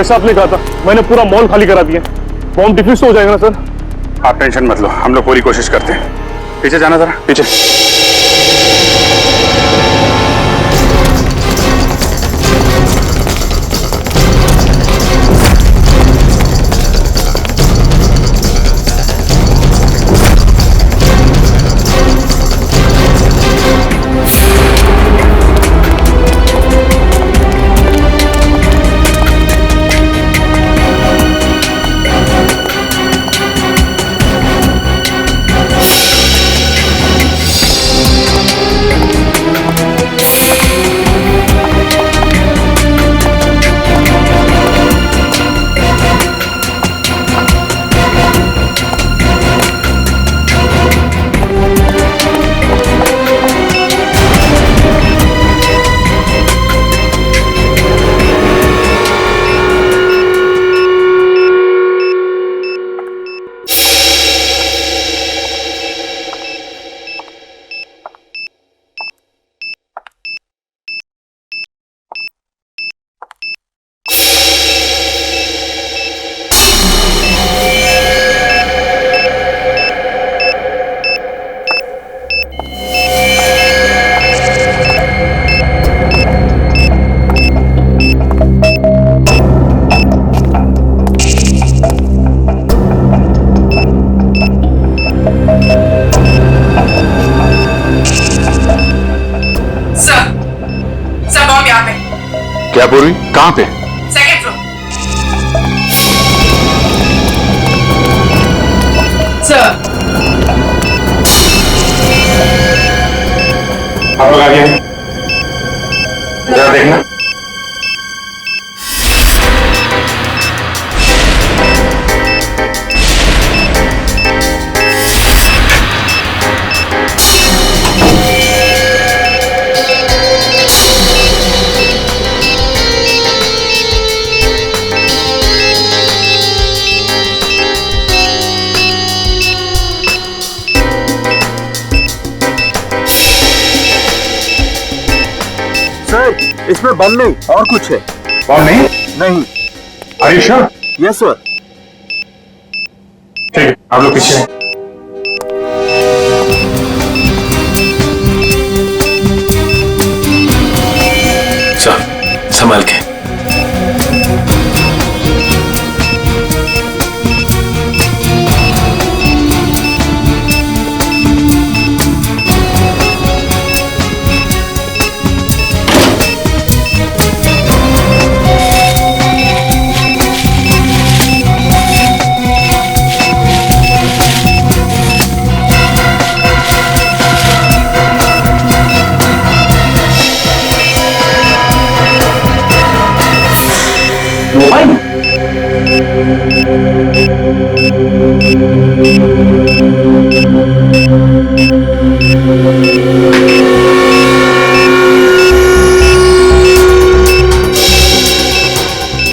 जैसा आपने कहा था मैंने पूरा मॉल खाली करा दिया। बॉम्ब डिफ्यूज तो हो जाएगा ना सर? आप टेंशन मत लो, हम लोग पूरी कोशिश करते हैं। पीछे जाना जरा, पीछे। क्या पूरी? कहां पे? Second floor. सर आप लोग आगे जरा देखना। इसमें बम नहीं और कुछ है। बम नहीं? नहीं। Are you sure? Yes sir. ठीक है, आप लोग पीछे हैं। सर संभाल के।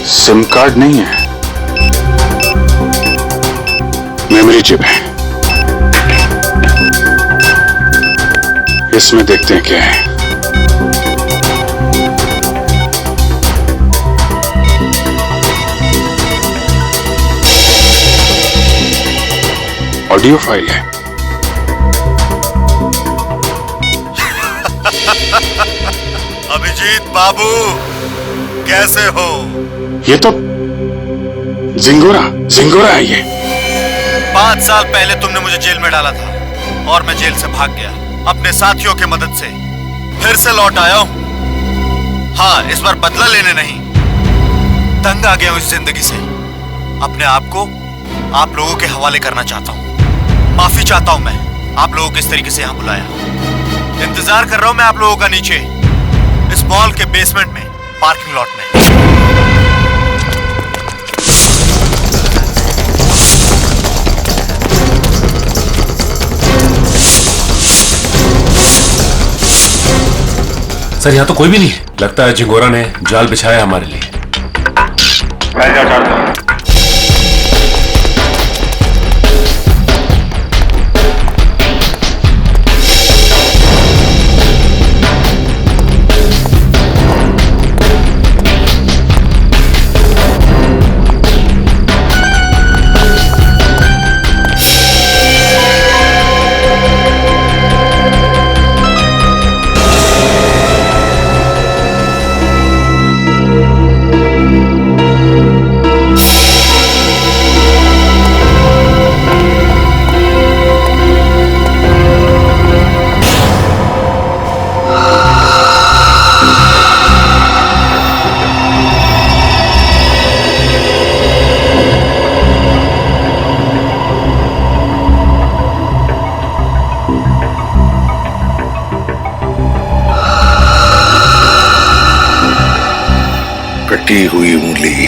सिम कार्ड नहीं है, मेमोरी चिप है। इसमें देखते हैं क्या है। ऑडियो फाइल है। अभिजीत बाबू कैसे हो? ये तो जिंगोरा है ये। 5 साल पहले तुमने मुझे जेल में डाला था और मैं जेल से भाग गया। अपने साथियों की मदद से फिर से लौट आया हूं। हाँ, इस बार बदला लेने नहीं, तंग आ गया हूं इस जिंदगी से। अपने आप को आप लोगों के हवाले करना चाहता हूं। माफी चाहता हूं मैं, आप लोगों को इस तरीके से यहां बुलाया। इंतजार कर रहा हूं मैं आप लोगों का नीचे इस मॉल के बेसमेंट में, पार्किंग लॉट में। सर यहाँ तो कोई भी नहीं है। लगता है जिंगोरा ने जाल बिछाया हमारे लिए। मैं क्या चाहता हूँ? कटी हुई उंगली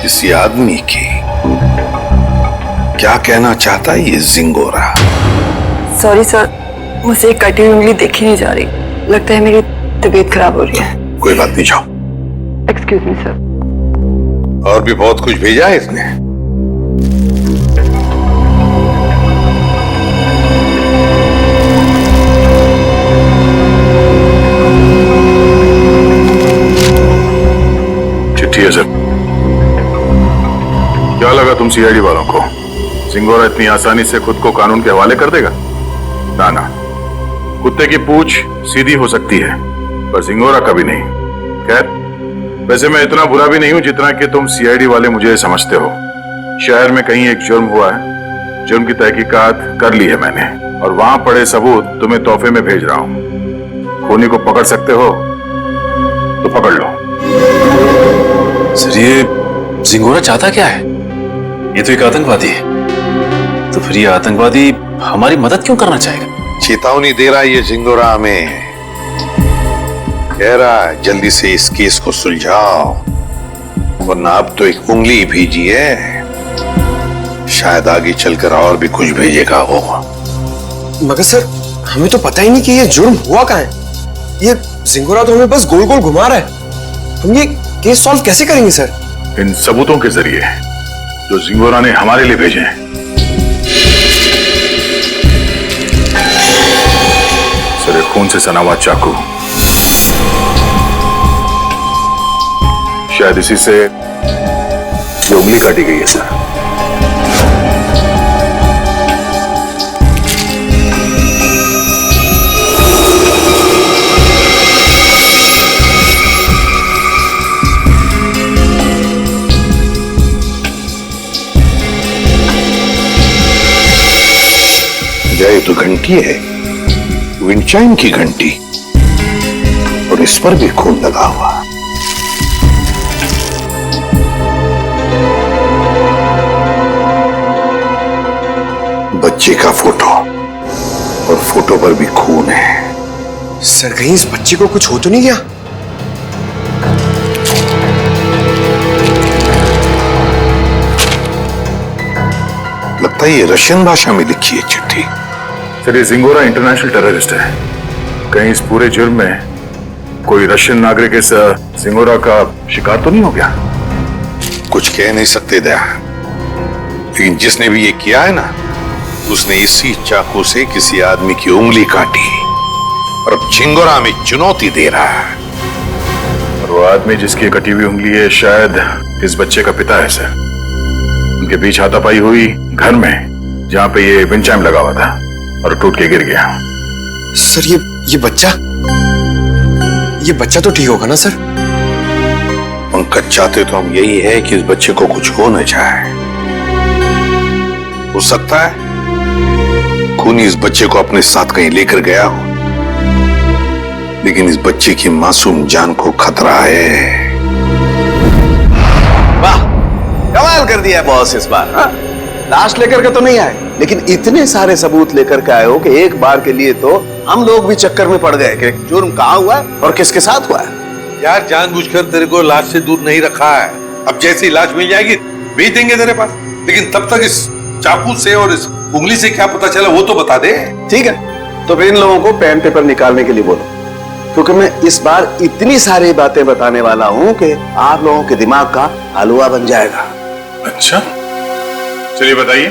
किसी आदमी की। क्या कहना चाहता है ये जिंगोरा? सॉरी सर, मुझे एक कटी हुई उंगली देखी नहीं जा रही। लगता है मेरी तबीयत खराब हो रही है। कोई बात नहीं, जाओ। Excuse me sir. और भी बहुत कुछ भेजा है इसने। चिट्ठी है सर। क्या लगा तुम सीआईडी वालों को जिंगोरा इतनी आसानी से खुद को कानून के हवाले कर देगा? ना ना, कुत्ते की पूंछ सीधी हो सकती है पर जिंगोरा कभी नहीं। खैर, वैसे मैं इतना बुरा भी नहीं हूं जितना कि तुम सीआईडी वाले मुझे समझते हो। शहर में कहीं एक जुर्म हुआ है, जुर्म की तहकीकात कर ली है मैंने और वहां पड़े सबूत तुम्हें तोहफे में भेज रहा हूं। खूनी को पकड़ सकते हो तो पकड़ लो। सर, ये जिंगोरा चाहता क्या है? ये तो एक आतंकवादी है। तो फिर ये आतंकवादी हमारी मदद क्यों करना चाहेगा? चेतावनी दे रहा है ये जिंगोरा हमें। कह रहा है जल्दी से इस केस को सुलझाओ, वरना अब तो एक उंगली भेजी है, शायद आगे चलकर और भी कुछ भेजेगा वो। मगर सर, हमें तो पता ही नहीं कि ये जुर्म हुआ कहाँ है। ये जिंगोरा तो हमें बस गोल गोल घुमा रहा है। हम ये केस सॉल्व कैसे करेंगे सर? इन सबूतों के जरिए जो जिंगोरा ने हमारे लिए भेजे हैं। सर, एक खून से सना हुआ चाकू, शायद इसी से ये उंगली काटी गई है सर। ये तो घंटी है, विंचाइन की घंटी, और इस पर भी खून लगा हुआ। बच्चे का फोटो, और फोटो पर भी खून है। सर, कहीं इस बच्चे को कुछ हो तो नहीं गया? लगता है ये रशियन भाषा में लिखी है चिट्ठी। सर, ये जिंगोरा इंटरनेशनल टेररिस्ट है। कहीं इस पूरे जुर्म में कोई रशियन नागरिक इस जिंगोरा का शिकार तो नहीं हो गया? कुछ कह नहीं सकते दया, लेकिन जिसने भी ये किया है ना, उसने इसी चाकू से किसी आदमी की उंगली काटी और अब जिंगोरा में चुनौती दे रहा है। और वो आदमी जिसकी कटी हुई उंगली है शायद इस बच्चे का पिता है सर। उनके बीच हाथापाई हुई घर में, जहां पे ये विंड चाइम लगा हुआ था और टूट के गिर गया। सर, ये बच्चा तो ठीक होगा ना सर? पंकज, चाहते तो हम यही है कि इस बच्चे को कुछ हो न जाए। हो सकता है खूनी इस बच्चे को अपने साथ कहीं लेकर गया हो, लेकिन इस बच्चे की मासूम जान को खतरा है। वाह, कमाल कर दिया बॉस इस बार। लाश लेकर के तो नहीं आए, लेकिन इतने सारे सबूत लेकर के आए हो कि एक बार के लिए तो हम लोग भी चक्कर में पड़ गए कि जुर्म कहाँ हुआ है और किसके साथ हुआ है। यार, जानबूझकर तेरे को लाश से दूर नहीं रखा है। अब जैसी लाश मिल जाएगी भेज देंगे तेरे पास, लेकिन तब तक इस चाकू से और इस उंगली से क्या पता चला वो तो बता दे। ठीक है, तो फिर इन लोगों को पेन पेपर निकालने के लिए बोलो, क्योंकि मैं इस बार इतनी सारी बातें बताने वाला हूं कि आप लोगों के दिमाग का हलवा बन जाएगा। अच्छा, चलिए बताइए।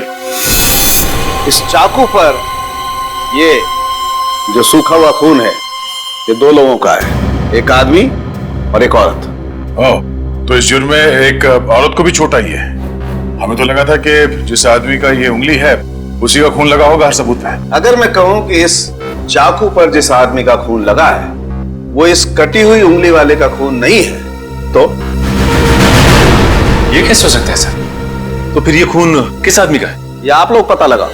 इस चाकू पर ये जो सूखा हुआ खून है, ये दो लोगों का है, एक आदमी और एक औरत। ओह, तो इस जुर्म में एक औरत को भी छोटा ही है। हमें तो लगा था कि जिस आदमी का ये उंगली है उसी का खून लगा होगा हर सबूत पे। अगर मैं कहूं कि इस चाकू पर जिस आदमी का खून लगा है वो इस कटी हुई उंगली वाले का खून नहीं है, तो ये कैसे हो सकता है सर? तो फिर ये खून किस आदमी का है? ये आप लोग पता लगा।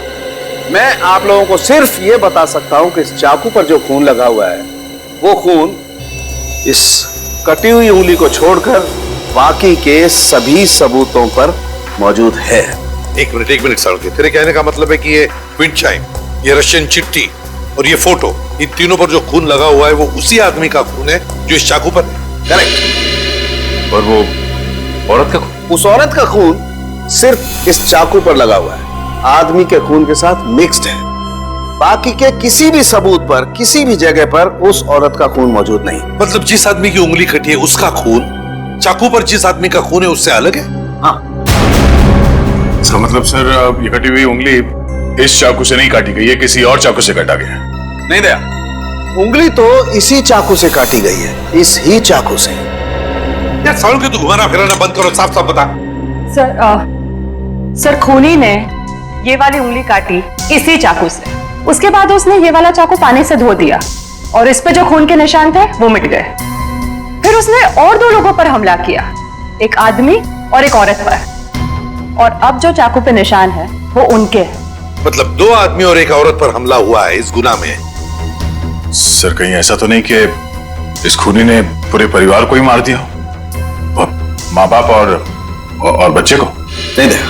मैं आप लोगों को सिर्फ ये बता सकता हूं कि इस चाकू पर जो खून लगा हुआ है वो खून इस कटी हुई उंगली को छोड़कर बाकी के सभी सबूतों पर मौजूद है। एक मिनट सड़के, तेरे कहने का मतलब है कि ये विंड चाइम, ये रशियन चिट्ठी और ये फोटो, इन तीनों पर जो खून लगा हुआ है वो उसी आदमी का खून है जो इस चाकू पर है। करेक्ट। और वो औरत का खून? उस औरत का खून सिर्फ इस चाकू पर लगा हुआ है, आदमी के खून के साथ मिक्स्ड है। बाकी के किसी भी सबूत पर, किसी भी जगह पर उस औरत का खून मौजूद नहीं। मतलब जिस आदमी की उंगली कटी है उसका खून चाकू पर जिस आदमी का खून है उससे अलग है? हाँ, इसका मतलब सर ये कटी हुई उंगली इस चाकू से नहीं काटी गई है, किसी और चाकू से काटा गया। नहीं दया, उंगली तो इसी चाकू से काटी गई है, इस ही चाकू से। यार सालों के तू घुमाना फिराना बंद करो, साफ साफ बता। सर खूनी ने ये वाली उंगली काटी इसी चाकू से। उसके बाद उसने ये वाला चाकू पानी से धो दिया और इस पे जो खून के निशान थे वो मिट गए। फिर उसने और 2 लोगों पर हमला किया, एक आदमी और एक औरत पर। और अब जो चाकू पे निशान है वो उनके हैं। मतलब 2 आदमी और एक औरत पर हमला हुआ है इस गुनाह में। सर कहीं ऐसा तो नहीं कि इस खूनी ने पूरे परिवार को ही मार दिया, माँ बाप और बच्चे को? नहीं दया,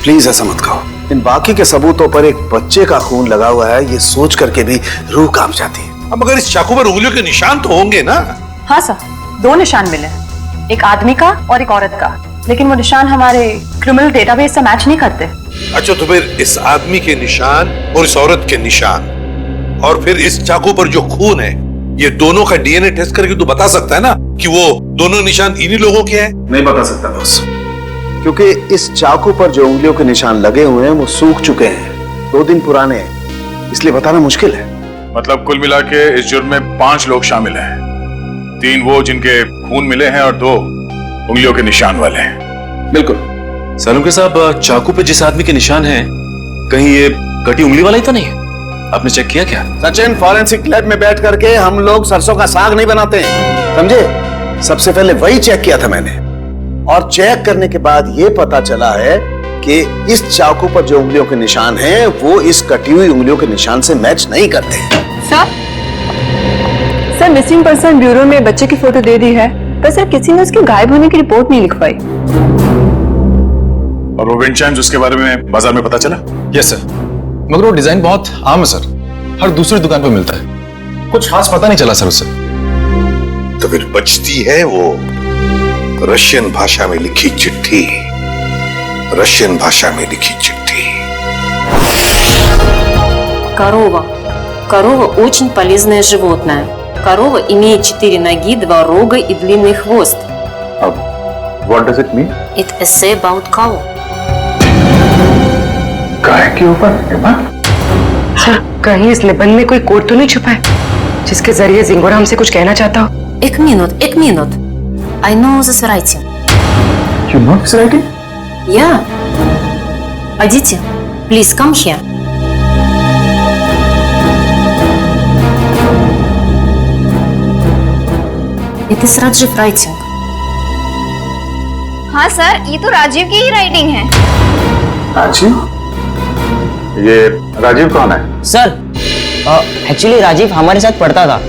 प्लीज ऐसा मत कहो। इन बाकी के सबूतों पर एक बच्चे का खून लगा हुआ है, ये सोच करके भी रूह कांप जाती है। अब मगर इस चाकू पर उंगलियों के निशान तो होंगे ना? हाँ सर, 2 निशान मिले हैं, एक आदमी का और एक औरत का, लेकिन वो निशान हमारे क्रिमिनल डेटाबेस से मैच नहीं करते। अच्छा, तो फिर इस आदमी के निशान और इस औरत के निशान और फिर इस चाकू पर जो खून है, ये दोनों का डीएनए टेस्ट करके तू बता सकता है ना कि वो दोनों निशान इन्हीं लोगों के हैं? नहीं बता सकता बॉस, क्योंकि इस चाकू पर जो उंगलियों के निशान लगे हुए हैं वो सूख चुके हैं, 2 दिन पुराने हैं, इसलिए बताना मुश्किल है। मतलब कुल मिला के इस जुर्म में 5 लोग शामिल हैं, 3 वो जिनके खून मिले हैं और 2 उंगलियों के निशान वाले हैं। बिल्कुल। सालुंके साहब, चाकू पे जिस आदमी के निशान हैं, कहीं ये कटी उंगली वाला ही तो नहीं है? आपने चेक किया क्या? सचिन, फॉरेंसिक लैब में बैठ करके हम लोग सरसों का साग नहीं बनाते हैं, समझे? सबसे पहले वही चेक किया था मैंने, और चेक करने के बाद ये पता चला है कि इस चाकू पर जो उंगलियों के निशान हैं वो इस कटी हुई उंगलियों के निशान से मैच नहीं करते। सर मिसिंग पर्सन ब्यूरो में बच्चे की फोटो दे दी है, पर सर किसी ने उसके गायब होने की रिपोर्ट नहीं लिखवाई। और वो विंड चाइम्स उसके बारे में बाजार में पता चला? यस सर, मगर वो डिजाइन बहुत आम है सर, हर दूसरी दुकान पर मिलता है, कुछ खास पता नहीं चला सर उससे। तो फिर बचती है वो रशियन भाषा में लिखी चिट्ठी, रशियन भाषा में लिखी चिट्ठी। Корова очень полезное животное. Корова имеет 4 ноги, 2 рога и длинный хвост. What does it mean? It essay about cow. गाय के ऊपर? सर कहीं इस निबंध में कोई कोड तो नहीं छुपा है जिसके जरिए जिंगोरा हमसे कुछ कहना चाहता हो? एक minute. I know this writing. You know this writing? Yeah. Aditi, please come here. It is Rajiv writing. हाँ सर, ये तो राजीव की ही राइटिंग है। राजीव? ये राजीव कौन है? सर एक्चुअली राजीव हमारे साथ पढ़ता था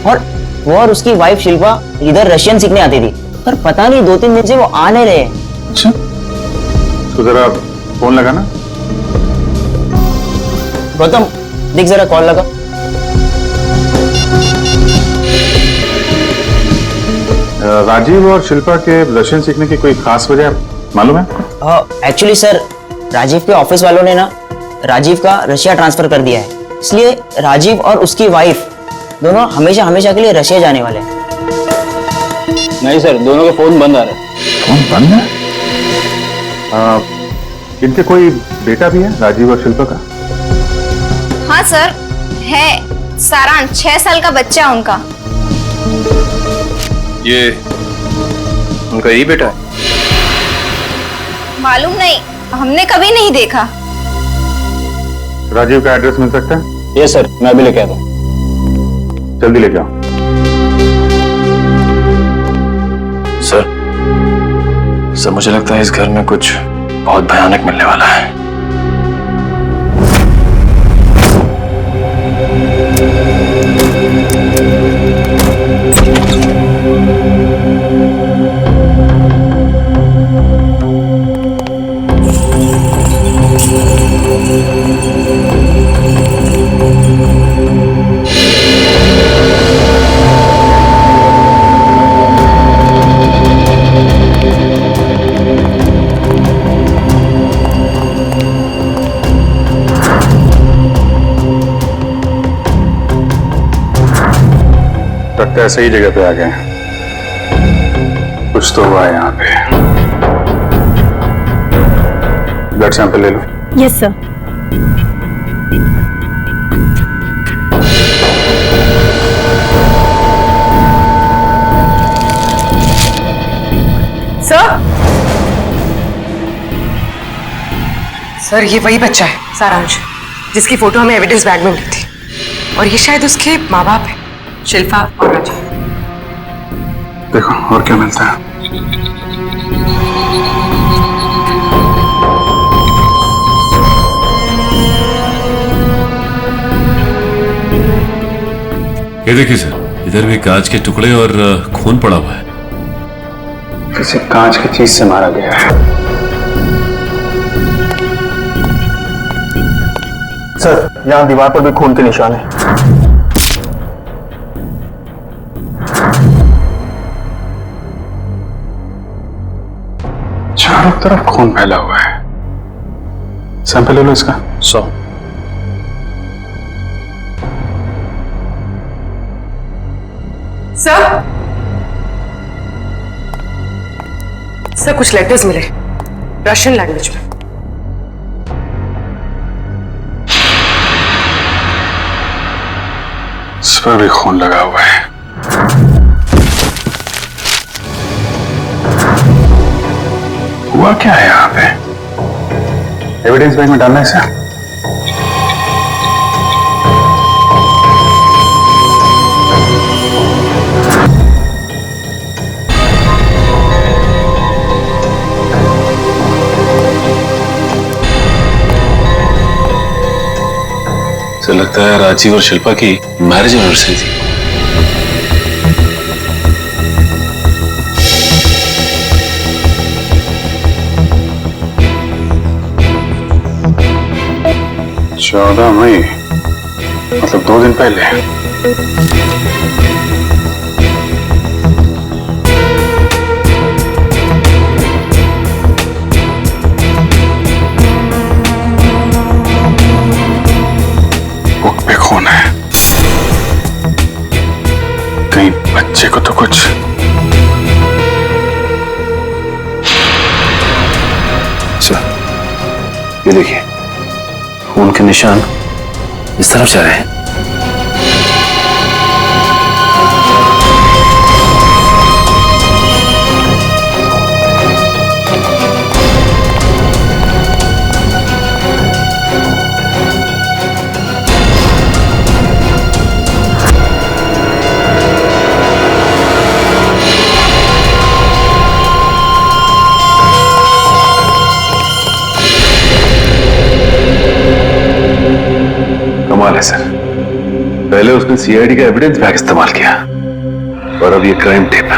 और वो और उसकी वाइफ शिल्पा इधर रशियन सीखने आती थी, पर पता नहीं 2-3 दिन से वो आ नहीं रहे। अच्छा, तो जरा फोन लगाना। गौतम देख जरा कॉल लगा। राजीव और शिल्पा के रशियन सीखने की कोई खास वजह मालूम है? एक्चुअली सर राजीव के ऑफिस वालों ने ना राजीव का रशिया ट्रांसफर कर दिया है, इसलिए राजीव और उसकी वाइफ दोनों हमेशा हमेशा के लिए रशिया जाने वाले हैं। नहीं सर, दोनों के फोन बंद आ रहे हैं। फोन बंद है? इनके कोई बेटा भी है, राजीव और शिल्पा का? हाँ सर है, सारांश 6 साल का बच्चा है उनका। ये उनका यही बेटा है? मालूम नहीं, हमने कभी नहीं देखा। राजीव का एड्रेस मिल सकता है? यस सर, मैं अभी लेके आता हूँ। जल्दी लेके आओ। सर मुझे लगता है इस घर में कुछ बहुत भयानक मिलने वाला है। लगता है सही जगह पे आ गए। कुछ तो हुआ है यहाँ पे। ब्लड सैंपल ले लो। Yes sir. सर ये वही बच्चा है सारांश, जिसकी फोटो हमें एविडेंस बैग में मिली थी, और ये शायद उसके माँ बाप है, शिल्पा और राजीव। देखो और क्या मिलता है। ये देखिए सर, इधर भी कांच के टुकड़े और खून पड़ा हुआ है। किसी कांच की चीज से मारा गया है। सर यहाँ दीवार पर भी खून के निशान है। चारों तरफ खून फैला हुआ है। सैंपल ले लो इसका। 100। सर कुछ लेटर्स मिले रशियन लैंग्वेज में। इस पर भी खून लगा हुआ है। हुआ क्या है यहाँ पे? एविडेंस बैग में डालना है इसे। सर लगता है राजीव और शिल्पा की मैरिज एनिवर्सरी थी। चौदह मई, मतलब 2 दिन पहले। बुक पे खून है। कहीं बच्चे को तो कुछ। सर ये देखिए, खून के निशान इस तरफ जा रहे हैं। कमाल है सर, पहले उसने सीआईडी का एविडेंस बैग इस्तेमाल किया और अब ये क्राइम टेप।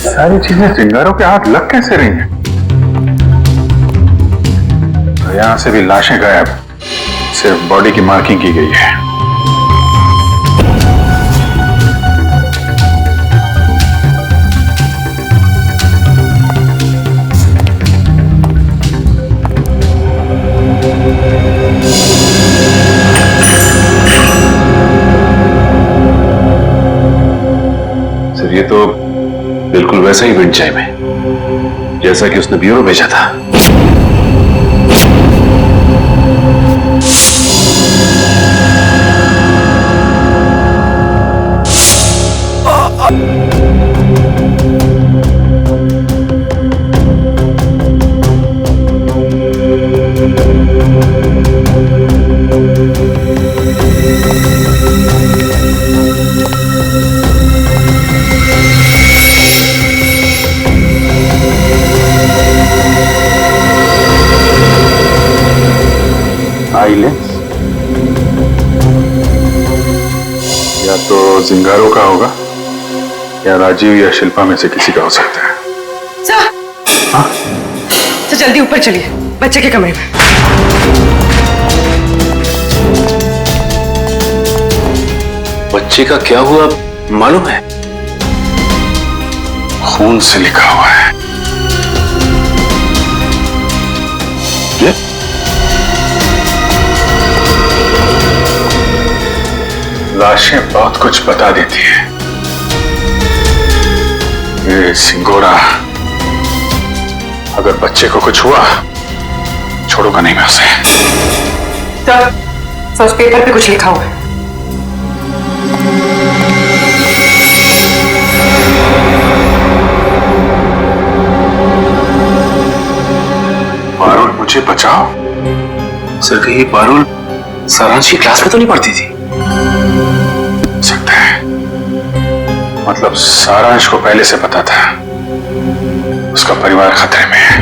सारी चीजें चिंगारों के हाथ लग कैसे रही हैं? तो यहां से भी लाशें गायब, सिर्फ बॉडी की मार्किंग की गई है। सर ये तो बिल्कुल वैसा ही विंड चाइम है जैसा कि उसने ब्यूरो भेजा था। आईलेंस या तो जिंगारो का होगा या राजीव या शिल्पा में से किसी का हो सकता है। सर जल्दी ऊपर चलिए, बच्चे के कमरे में। बच्चे का क्या हुआ मालूम है? खून से लिखा हुआ है। लाशें बहुत कुछ बता देती है। ये सिंगोरा, अगर बच्चे को कुछ हुआ छोड़ूंगा नहीं मैं उसे। सर उस पेपर पे कुछ लिखा हुआ है। पारुल मुझे बचाओ। सर कहीं पारुल सारांश की क्लास में तो नहीं पढ़ती थी? सकता है, मतलब सारांश को पहले से पता था उसका परिवार खतरे में है।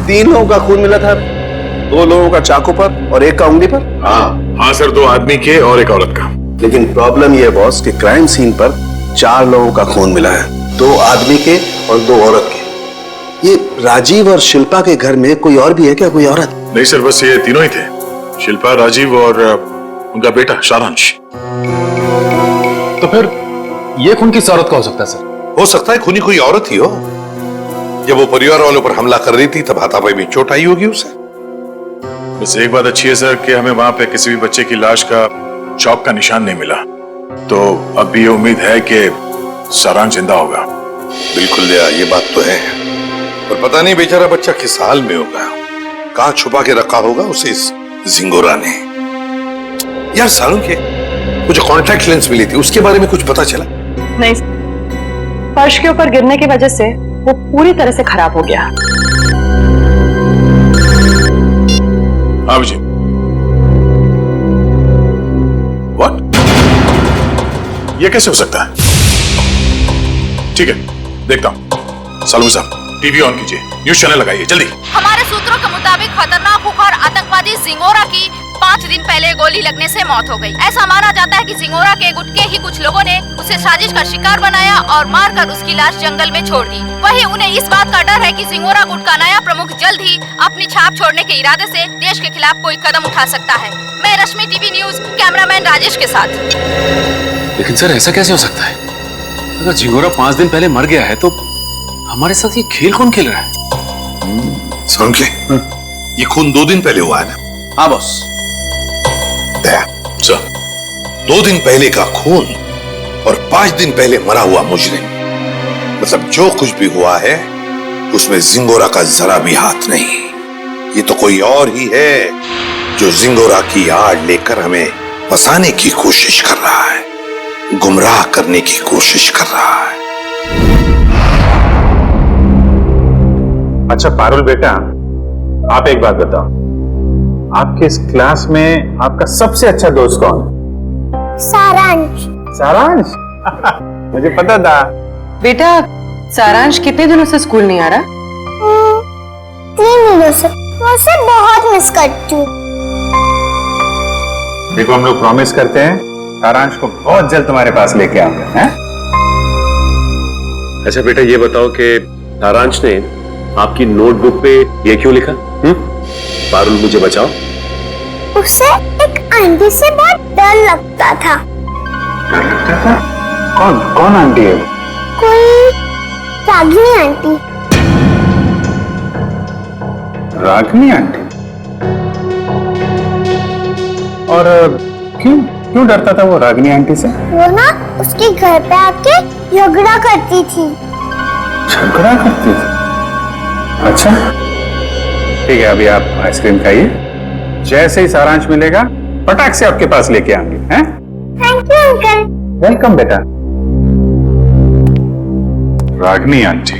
3 लोगों का खून मिला था, 2 लोगों का चाकू पर और 1 का उंगली पर। हाँ सर, 2 आदमी के और 1 औरत का। लेकिन प्रॉब्लम यह बॉस कि क्राइम सीन पर 4 लोगों का खून मिला है, 2 आदमी के और 2 औरत के। ये राजीव और शिल्पा के घर में कोई और भी है क्या, कोई औरत? नहीं सर, बस ये तीनों ही थे, शिल्पा, राजीव और उनका बेटा सारांश। तो फिर ये खून किस औरत का हो सकता है सर? हो सकता है खूनी कोई औरत ही हो। जब वो परिवार वालों पर हमला कर रही थी तब हाथापाई में चोट आई होगी उसे। बस एक बात अच्छी है सर कि हमें वहां पे किसी भी बच्चे की लाश का चौक का निशान नहीं मिला, तो अब भी ये उम्मीद है कि सारांश जिंदा होगा। बिल्कुल दया, ये बात तो है, पर पता नहीं बेचारा बच्चा किस हाल में होगा, कहां छुपा के रखा होगा उसे इस जिंगोरा ने। यार सारुण के वो जो कॉन्टैक्ट लेंस मिली थी उसके बारे में कुछ पता चला? नहीं, फर्श के ऊपर गिरने की वजह से वो पूरी तरह से खराब हो गया। हाँ जी। व्हाट? ये कैसे हो सकता है? ठीक है, देखता हूं। सालू साहब, टीवी ऑन कीजिए, न्यूज चैनल लगाइए जल्दी। हमारे सूत्रों के मुताबिक खतरनाक खुखार आतंकवादी जिंगोरा की 5 दिन पहले गोली लगने से मौत हो गई। ऐसा माना जाता है कि जिंगोरा के गुट के ही कुछ लोगों ने उसे साजिश का शिकार बनाया और मारकर उसकी लाश जंगल में छोड़ दी। वहीं उन्हें इस बात का डर है कि जिंगोरा गुट का नया प्रमुख जल्द ही अपनी छाप छोड़ने के इरादे से देश के खिलाफ कोई कदम उठा सकता है। मैं रश्मि, टीवी न्यूज, कैमरामैन राजेश के साथ। लेकिन सर ऐसा कैसे हो सकता है? अगर जिंगोरा 5 दिन पहले मर गया है तो हमारे साथ ये खेल कौन खेल रहा है? समझ ले, ये खून 2 दिन पहले हुआ है ना? हाँ बॉस। सर, 2 दिन पहले का खून और 5 दिन पहले मरा हुआ मुजरिम, मतलब जो कुछ भी हुआ है उसमें जिंगोरा का जरा भी हाथ नहीं। ये तो कोई और ही है जो जिंगोरा की आड़ लेकर हमें फंसाने की कोशिश कर रहा है, गुमराह करने की कोशिश कर रहा है। अच्छा पारुल बेटा, आप एक बात बताओ, आपके इस क्लास में आपका सबसे अच्छा दोस्त कौन है? सारांश। सारांश? मुझे पता था। बेटा, सारांश कितने दिनों से स्कूल नहीं आ रहा? 3 दिनों से। मैं उसे बहुत मिस करती हूँ। देखो, हम लोग प्रॉमिस करते हैं सारांश को बहुत जल्द तुम्हारे पास लेके आऊंगा, हैं? अच्छा बेटा, ये बताओ कि सारांश ने आपकी नोटबुक पे ये क्यों लिखा? पारुल मुझे बचाओ। उसे एक आंटी से बहुत डर लगता था। डर लगता था? कौन आंटी है? कोई रागिनी आंटी। रागिनी आंटी? और क्यों डरता था वो रागिनी आंटी से? वो ना उसके घर पे आके झगड़ा करती थी। झगड़ा करती थी? अच्छा ठीक है, अभी आप आइसक्रीम खाइए, जैसे ही सारांश मिलेगा फटाक से आपके पास लेके आएंगे, हैं? Thank you uncle. वेलकम बेटा। रागिनी आंटी।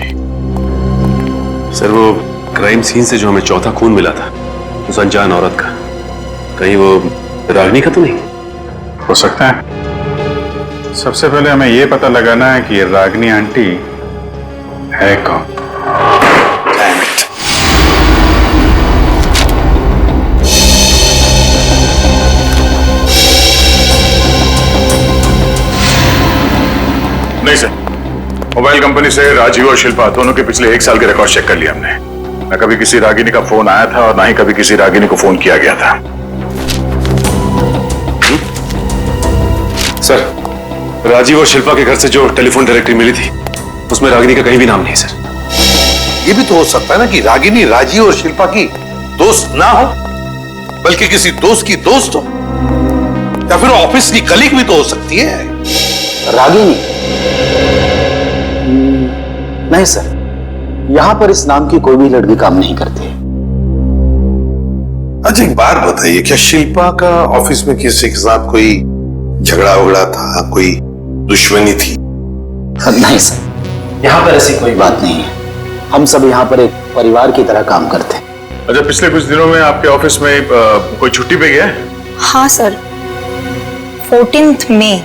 सर, वो क्राइम सीन से जो हमें चौथा खून मिला था उस अनजान औरत का, कहीं वो रागिनी का तो नहीं? हो सकता है। सबसे पहले हमें ये पता लगाना है कि ये रागिनी आंटी है कौन। नहीं सर, मोबाइल कंपनी से राजीव और शिल्पा दोनों के पिछले 1 साल के रिकॉर्ड चेक कर लिया हमने। न कभी किसी रागिनी का फोन आया था और ना ही कभी किसी रागिनी को फोन किया गया था। सर, राजीव और शिल्पा के घर से जो टेलीफोन डायरेक्टरी मिली थी उसमें रागिनी का कहीं भी नाम नहीं सर। ये भी तो हो सकता है ना कि रागिनी राजीव और शिल्पा की दोस्त ना हो, बल्कि किसी दोस्त की दोस्त हो। या फिर ऑफिस की कलीग भी तो हो सकती है। रागिनी? नहीं सर, यहां पर इस नाम की कोई भी लड़की काम नहीं करती। अच्छा एक बात बताइए, क्या शिल्पा का ऑफिस में किसी के साथ कोई झगड़ा वगड़ा था, कोई दुश्मनी थी? नहीं सर, यहाँ पर ऐसी कोई बात नहीं है। हम सब यहाँ पर एक परिवार की तरह काम करते हैं। अच्छा, पिछले कुछ दिनों में आपके ऑफिस में कोई छुट्टी पे गया है? हाँ सर, 14 मई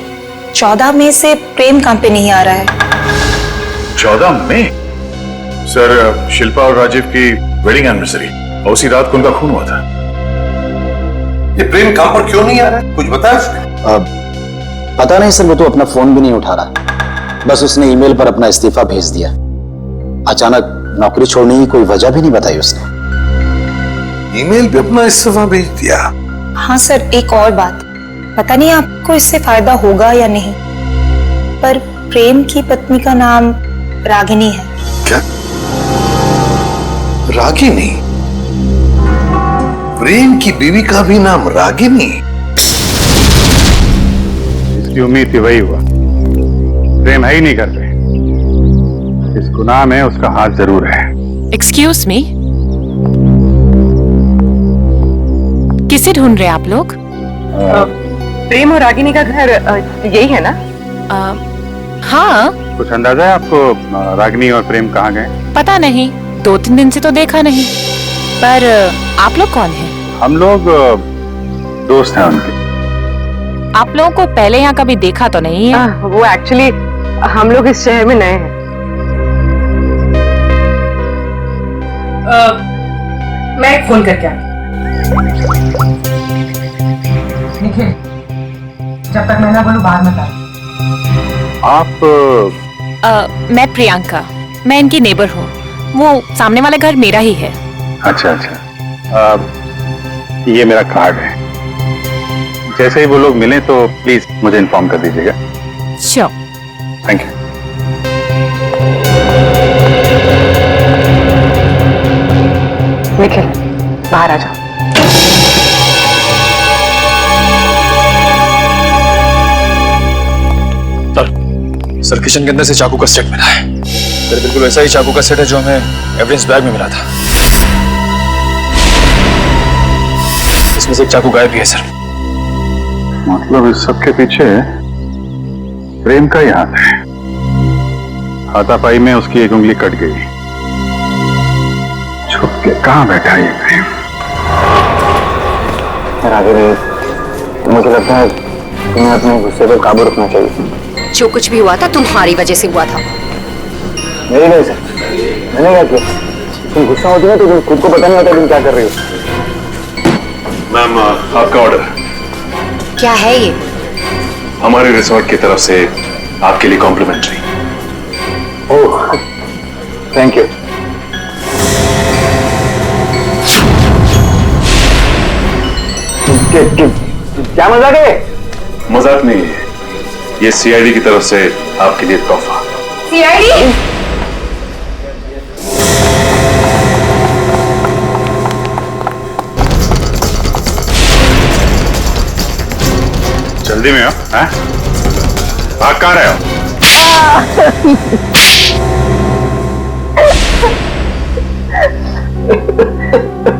14 मई से प्रेम काम पे नहीं आ रहा है। 14 मई? सर, शिल्पा और राजीव की वेडिंग एनिवर्सरी और उसी रात को उनका खून हुआ था। ये प्रेम काम पर क्यों नहीं आ रहा है, कुछ बताया उसने? पता नहीं सर, वो तो अपना फोन भी नहीं उठा रहा। बस उसने ईमेल पर अपना इस्तीफा भेज दिया। अचानक नौकरी छोड़ने की कोई वजह भी नहीं बताई उसने। ईमेल पे अपना इस्तीफा भेज दिया? हाँ सर, एक और बात, पता नहीं आपको इससे फायदा होगा या नहीं, पर प्रेम की पत्नी का नाम रागिनी है। क्या? रागिनी? प्रेम की बीवी का भी नाम रागिनी? इसकी उम्मीद थी वही हुआ। प्रेम है ही नहीं घर पे। इस गुनाह में उसका हाथ जरूर है। एक्सक्यूज मी, किसे ढूंढ रहे हैं आप लोग? प्रेम और रागिनी का घर यही है ना? हाँ। कुछ अंदाजा है आपको रागिनी और प्रेम कहाँ गए? पता नहीं, 2-3 दिन से तो देखा नहीं। पर आप लोग कौन हैं? हम लोग दोस्त हैं उनके। आप लोगों को पहले यहाँ कभी देखा तो नहीं है? वो एक्चुअली हम लोग इस शहर में नए हैं। मैं एक फोन करके आती। निखिल, जब तक मैं ना बोलूं बाद में बता। आप? मैं प्रियंका, मैं इनकी नेबर हूँ। वो सामने वाला घर मेरा ही है। अच्छा अच्छा, ये मेरा कार्ड है। जैसे ही वो लोग मिलें तो प्लीज मुझे इन्फॉर्म कर दीजिएगा। श्योर। Thank you. निखिल, बाहर आ जाओ। सर, किचन के अंदर से चाकू का सेट मिला है। सर, बिल्कुल वैसा ही चाकू का सेट है जो हमें एविडेंस बैग में मिला था। इसमें से एक चाकू गायब भी है सर। मतलब इस सब के पीछे प्रेम का ही हाथ है। हाथापाई में उसकी एक उंगली कट गई। छुप के कहाँ बैठा है ये प्रेम? मुझे लगता है तुम्हें अपने गुस्से पर काबू रखना चाहिए। जो कुछ भी हुआ था तुम्हारी वजह से हुआ था। मेरी वजह से? मैंने क्या किया? तुम गुस्सा होती है तो तुम खुद को पता नहीं होता तुम क्या कर रही हो। मैम, आपका ऑर्डर। क्या है ये? हमारे रिसोर्ट की तरफ से आपके लिए कॉम्प्लीमेंट्री। Oh, thank you. क्या मजाक है? मजाक नहीं है, ये सीआईडी की तरफ से आपके लिए तोहफा। सीआईडी? जल्दी में हो? भाग कहाँ रहे हो?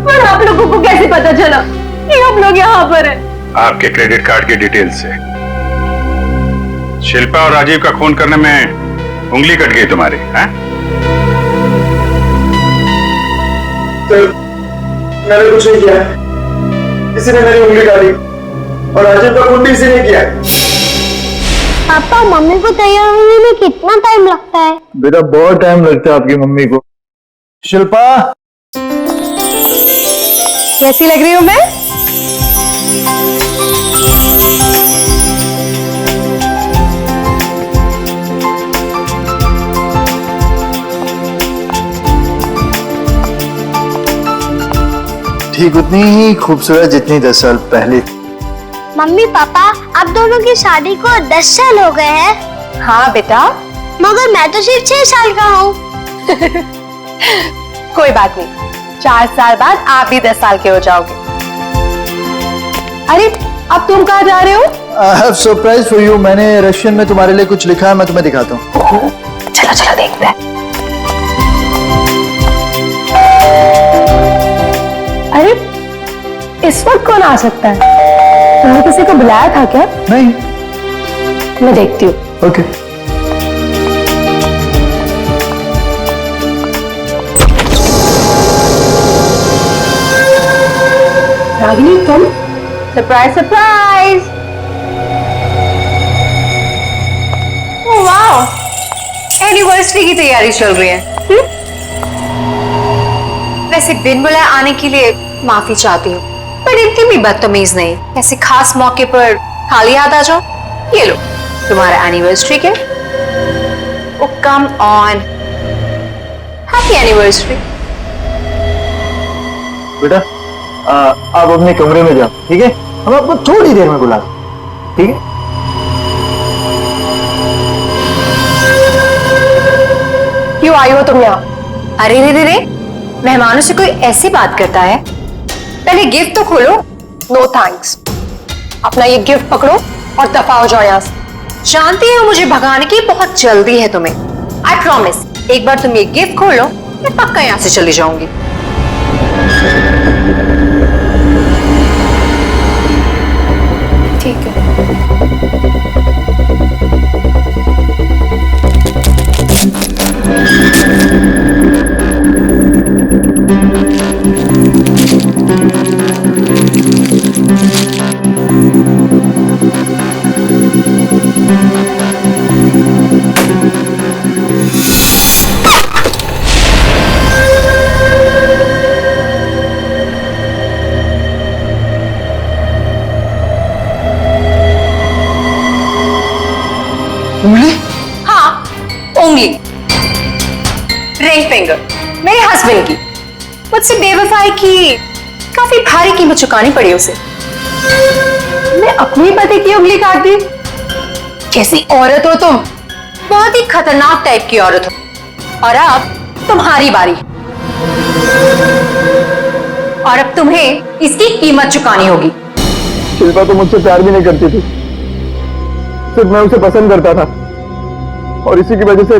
पर आप लोगों को कैसे पता चला कि हम लोग यहाँ पर हैं? आपके क्रेडिट कार्ड की डिटेल से। शिल्पा और राजीव का खून करने में उंगली कट गई तुम्हारी, हैं? सर, मैंने कुछ नहीं किया। किसी ने मेरी उंगली काटी और राजीव का खून भी इसी ने किया। पापा, मम्मी को तैयार होने में कितना टाइम लगता है? बेटा, बहुत टाइम लगता है आपकी मम्मी को। शिल्पा, कैसी लग रही हूँ मैं? ठीक उतनी ही खूबसूरत जितनी 10 साल पहले। मम्मी पापा, आप दोनों की शादी को 10 साल हो गए हैं। हाँ बेटा। मगर मैं तो सिर्फ 6 साल का हूँ। कोई बात नहीं, 4 साल बाद आप भी 10 साल के हो जाओगे। अरे अब तुम कहाँ जा रहे हो? I have surprise for you. मैंने रशियन में तुम्हारे लिए कुछ लिखा है, मैं तुम्हें दिखाता हूँ। चलो चलो देखते हैं। अरे इस वक्त कौन आ सकता है? तुमने किसी को बुलाया था क्या? नहीं। मैं देखती हूँ। ओके। रागिनी तुम? Surprise surprise. वाओ, एनिवर्सरी की तैयारी चल रही है। वैसे बिन बुलाए आने के लिए माफी चाहती हूँ, पर इतनी भी बदतमीज नहीं। ऐसे खास मौके पर खाली हाथ आ जाओ। ये लो तुम्हारा एनिवर्सरी के। ओ कम ऑन, हैप्पी एनिवर्सरी। बेटा आप अपने कमरे में जाओ, ठीक है? हम आपको थोड़ी देर में बुला, ठीक है? क्यों आई हो तुम यहाँ? अरे रे रे रे, मेहमानों से कोई ऐसी बात करता है? पहले गिफ्ट तो खोलो। No thanks. अपना ये गिफ्ट पकड़ो और दफा हो जाओ यहाँ से। जानती हो मुझे भगाने की बहुत जल्दी है तुम्हें। आई प्रॉमिस, एक बार तुम ये गिफ्ट खोलो मैं पक्का यहाँ से चली जाऊंगी। ठीक है। उंगली? हाँ, उंगली, रिंग फिंगर, मेरे हस्बैंड की। मुझसे बेवफाई की काफी भारी कीमत चुकानी पड़ी उसे। मैं अपने पति की उंगली काट दी। कैसी औरत हो तुम? बहुत ही खतरनाक टाइप की औरत हो। और अब तुम्हारी बारी। और अब तुम्हें इसकी कीमत चुकानी होगी। शिल्पा तो मुझसे प्यार भी नहीं करती थी, सिर्फ मैं उसे पसंद करता था, और इसी की वजह से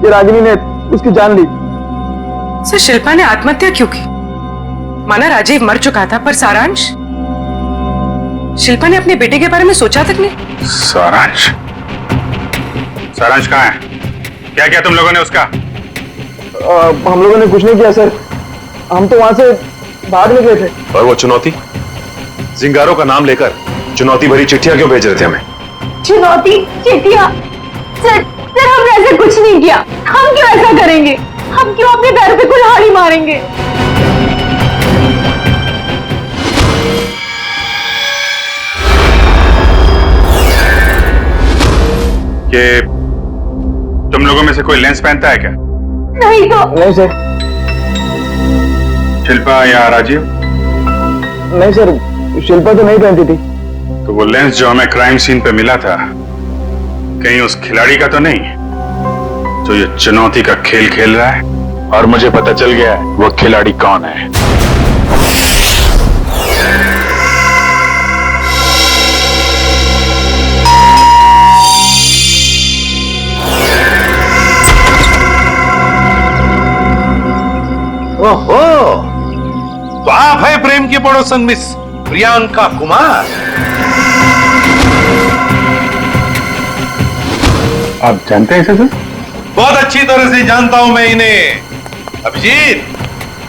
ये रागिनी ने उसकी जान ली। सर शिल्पा ने आत्महत्या क्यों की? माना राजीव मर चुका था, पर सारांश? शिल्पा ने अपने बेटे के बारे में सोचा तक नहीं। सारांश? सारांश कहाँ है? क्या किया तुम लोगों ने उसका? हम लोगों ने कुछ नहीं किया सर, हम तो वहां से भाग निकले थे। और वो चुनौती, जिंगारो का नाम लेकर चुनौती भरी चिट्ठियां क्यों भेज रहे थे हमें? चुनौती, चिट्ठियां? सर हमने ऐसा कुछ नहीं किया। हम क्यों ऐसा करेंगे? हम क्यों अपने पैर पे कुल्हाड़ी मारेंगे? कि तुम लोगों में से कोई लेंस पहनता है क्या? नहीं तो। नहीं सर। शिल्पा या राजीव? नहीं सर, शिल्पा तो नहीं पहनती थी। तो वो लेंस जो हमें क्राइम सीन पे मिला था, कहीं उस खिलाड़ी का तो नहीं जो ये चुनौती का खेल खेल रहा है? और मुझे पता चल गया है वो खिलाड़ी कौन है। ओहो, तो आप है प्रेम की पड़ोसन मिस प्रियंका कुमार? आप जानते हैं इसे सर? बहुत अच्छी तरह से जानता हूं मैं इन्हें। अभिजीत,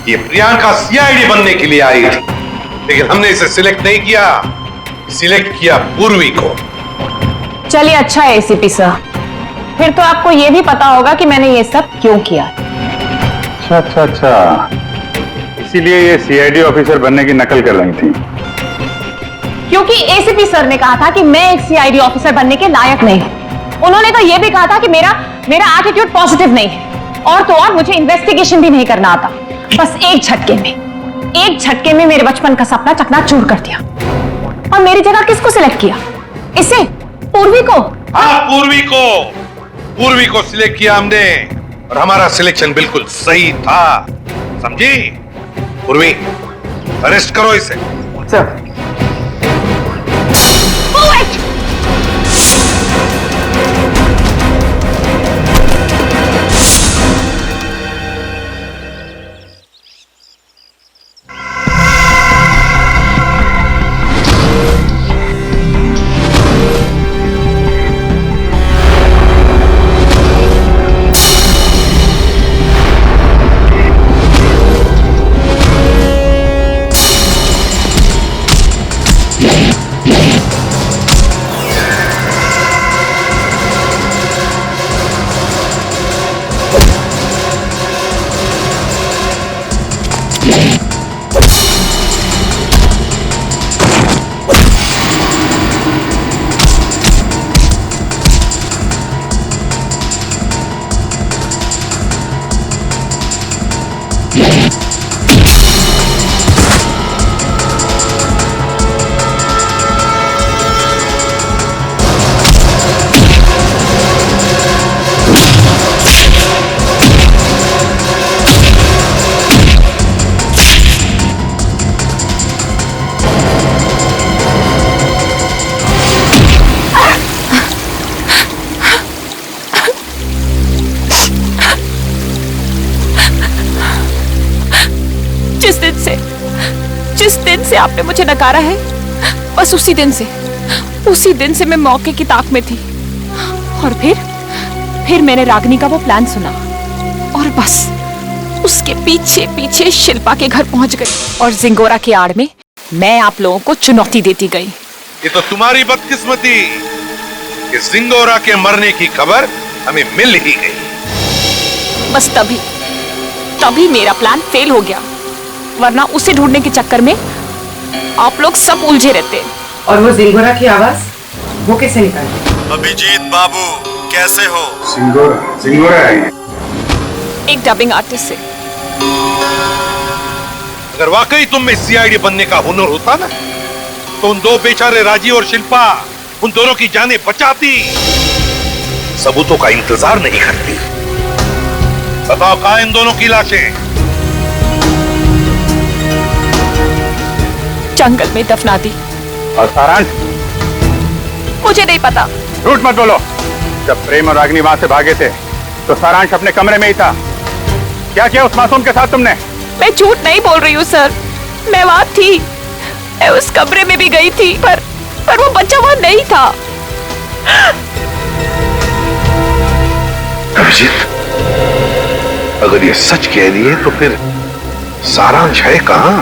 ये प्रियंका सीआईडी बनने के लिए आई थी, लेकिन हमने इसे सिलेक्ट नहीं किया, सिलेक्ट किया पूर्वी को। चलिए अच्छा है एसीपी सर, फिर तो आपको यह भी पता होगा कि मैंने ये सब क्यों किया। अच्छा, इसीलिए ये सीआईडी ऑफिसर बनने की नकल कर रही थी। क्योंकि एसीपी सर ने कहा था कि मैं एक सीआईडी ऑफिसर बनने के लायक नहीं हूं। उन्होंने तो यह भी कहा था कि मेरा एटीट्यूड पॉजिटिव नहीं है, और तो और मुझे इन्वेस्टिगेशन भी नहीं करना आता। बस एक झटके में मेरे बचपन का सपना चकनाचूर कर दिया। और मेरी जगह किसको सिलेक्ट किया? इसे, पूर्वी को। हाँ, पूर्वी को सिलेक्ट किया हमने, और हमारा सिलेक्शन बिल्कुल सही था, समझी? पूर्वी, अरेस्ट करो इसे। सर जिस दिन से आपने मुझे नकारा है, बस उसी दिन से मैं मौके की ताक में थी। और फिर मैंने रागिनी का वो प्लान सुना और बस उसके पीछे पीछे शिल्पा के घर पहुंच गई और जिंगोरा की आड़ में मैं आप लोगों को चुनौती देती गई। ये तो तुम्हारी बदकिस्मती कि जिंगोरा के मरने की खबर हमें मिल ही गई। बस तभी मेरा प्लान फेल हो गया, वरना उसे ढूंढने के चक्कर में आप लोग सब उलझे रहते। और वो जिंगोरा की आवाज वो कैसे निकाली? अभिजीत बाबू कैसे हो? सिंगोरा है। एक डबिंग आर्टिस्ट से। अगर वाकई तुम में सीआईडी बनने का हुनर होता ना, तो उन दो बेचारे राजीव और शिल्पा, उन दोनों की जानें बचाती, सबूतों का इंतजार नहीं करती। बताओ कहां इन दोनों की लाशें? जंगल में दफना दी। और सारांश? मुझे नहीं पता। झूठ मत बोलो। जब प्रेम और रागिनी वहां से भागे थे तो सारांश अपने कमरे में ही था। क्या किया उस मासूम के साथ तुमने? मैं झूठ नहीं बोल रही हूँ सर, मैं वहां थी, मैं उस कमरे में भी गई थी, पर वो बच्चा वहां नहीं था। अभिजीत, अगर ये सच कह रही है तो फिर सारांश है कहां?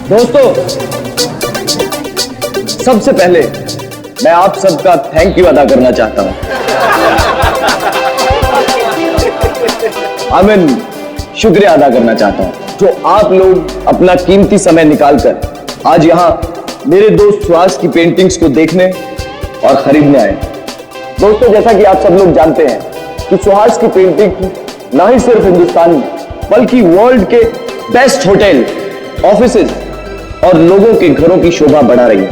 दोस्तों, सबसे पहले मैं आप सबका थैंक यू अदा करना चाहता हूं। शुक्रिया अदा करना चाहता हूं जो आप लोग अपना कीमती समय निकालकर आज यहां मेरे दोस्त सुहास की पेंटिंग्स को देखने और खरीदने आए। दोस्तों, जैसा कि आप सब लोग जानते हैं कि सुहास की पेंटिंग ना ही सिर्फ हिंदुस्तान में बल्कि वर्ल्ड के बेस्ट होटल, ऑफिसेज और लोगों के घरों की शोभा बढ़ा रही है।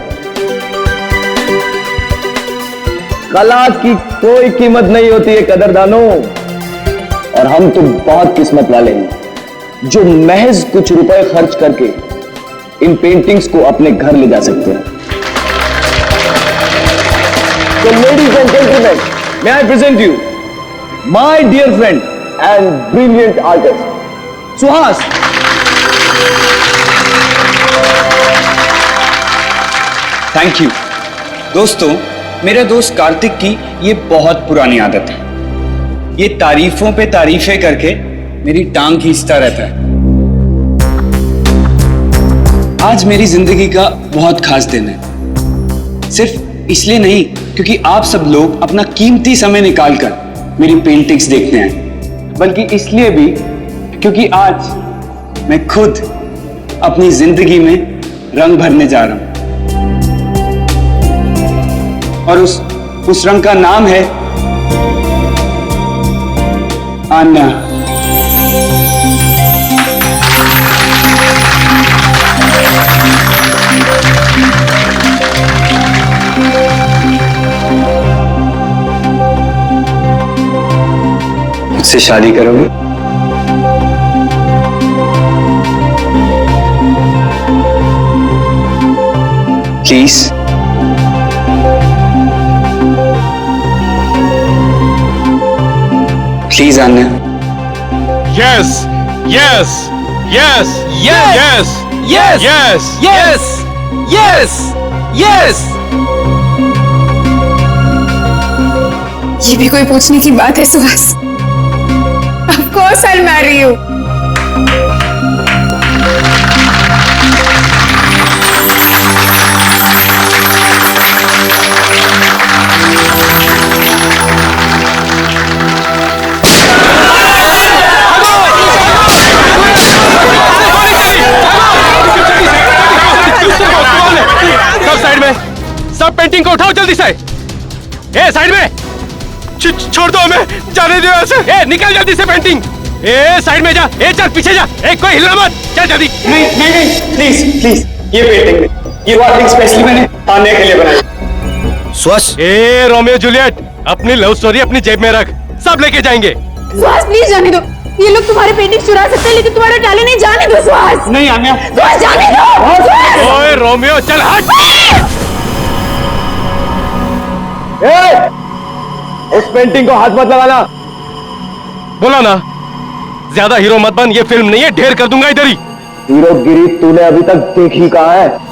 कला की कोई कीमत नहीं होती है कदरदानों, और हम तो बहुत किस्मत वाले हैं जो महज कुछ रुपए खर्च करके इन पेंटिंग्स को अपने घर ले जा सकते हैं। तो ladies and gentleman, may I present you my dear friend and brilliant artist Suhas. Thank you. दोस्तों, मेरे दोस्त कार्तिक की ये बहुत पुरानी आदत है, ये तारीफों पे तारीफें करके मेरी टांग खींचता रहता है। आज मेरी जिंदगी का बहुत खास दिन है, सिर्फ इसलिए नहीं क्योंकि आप सब लोग अपना कीमती समय निकालकर मेरी पेंटिंग्स देखने आए, बल्कि इसलिए भी क्योंकि आज मैं खुद अपनी जिंदगी में रंग भरने जा रहा हूं, और उस रंग का नाम है आन्ना। मुझसे शादी करोगे? Please. Please Anya. Yes yes yes yes yes yes yes yes yes. ये भी कोई पूछने की बात है Suhas? Of course I will marry you. सब साइड में, सब पेंटिंग को उठाओ जल्दी से। ए साइड में, छोड़ दो हमें, जाने दो ऐसे। ए निकल जल्दी से पेंटिंग। ए साइड में जा, ए चल पीछे जा, ए कोई हिलना मत, चल जल्दी। नहीं नहीं नहीं, प्लीज प्लीज, ये पेंटिंग नहीं, ये वार्निंग स्पेशली मैंने आने के लिए बनाई। सुहास। ए रोमियो जूलियट, अपनी लव स्टोरी अपनी जेब में रख, सब लेके जाएंगे। सुहास प्लीज जाने दो, ये लोग तुम्हारे पेंटिंग चुरा सकते हैं लेकिन तुम्हारा टैलेंट नहीं। जाने दो सुहास। नहीं आन्या, सुहास जाने दो। ओए रोमियो चल हट। उस पेंटिंग को हाथ मत लगाना। बोला ना, ज्यादा हीरो मत बन, ये फिल्म नहीं है, ढेर कर दूंगा इधर ही। हीरोगिरी तूने अभी तक देखी कहाँ है?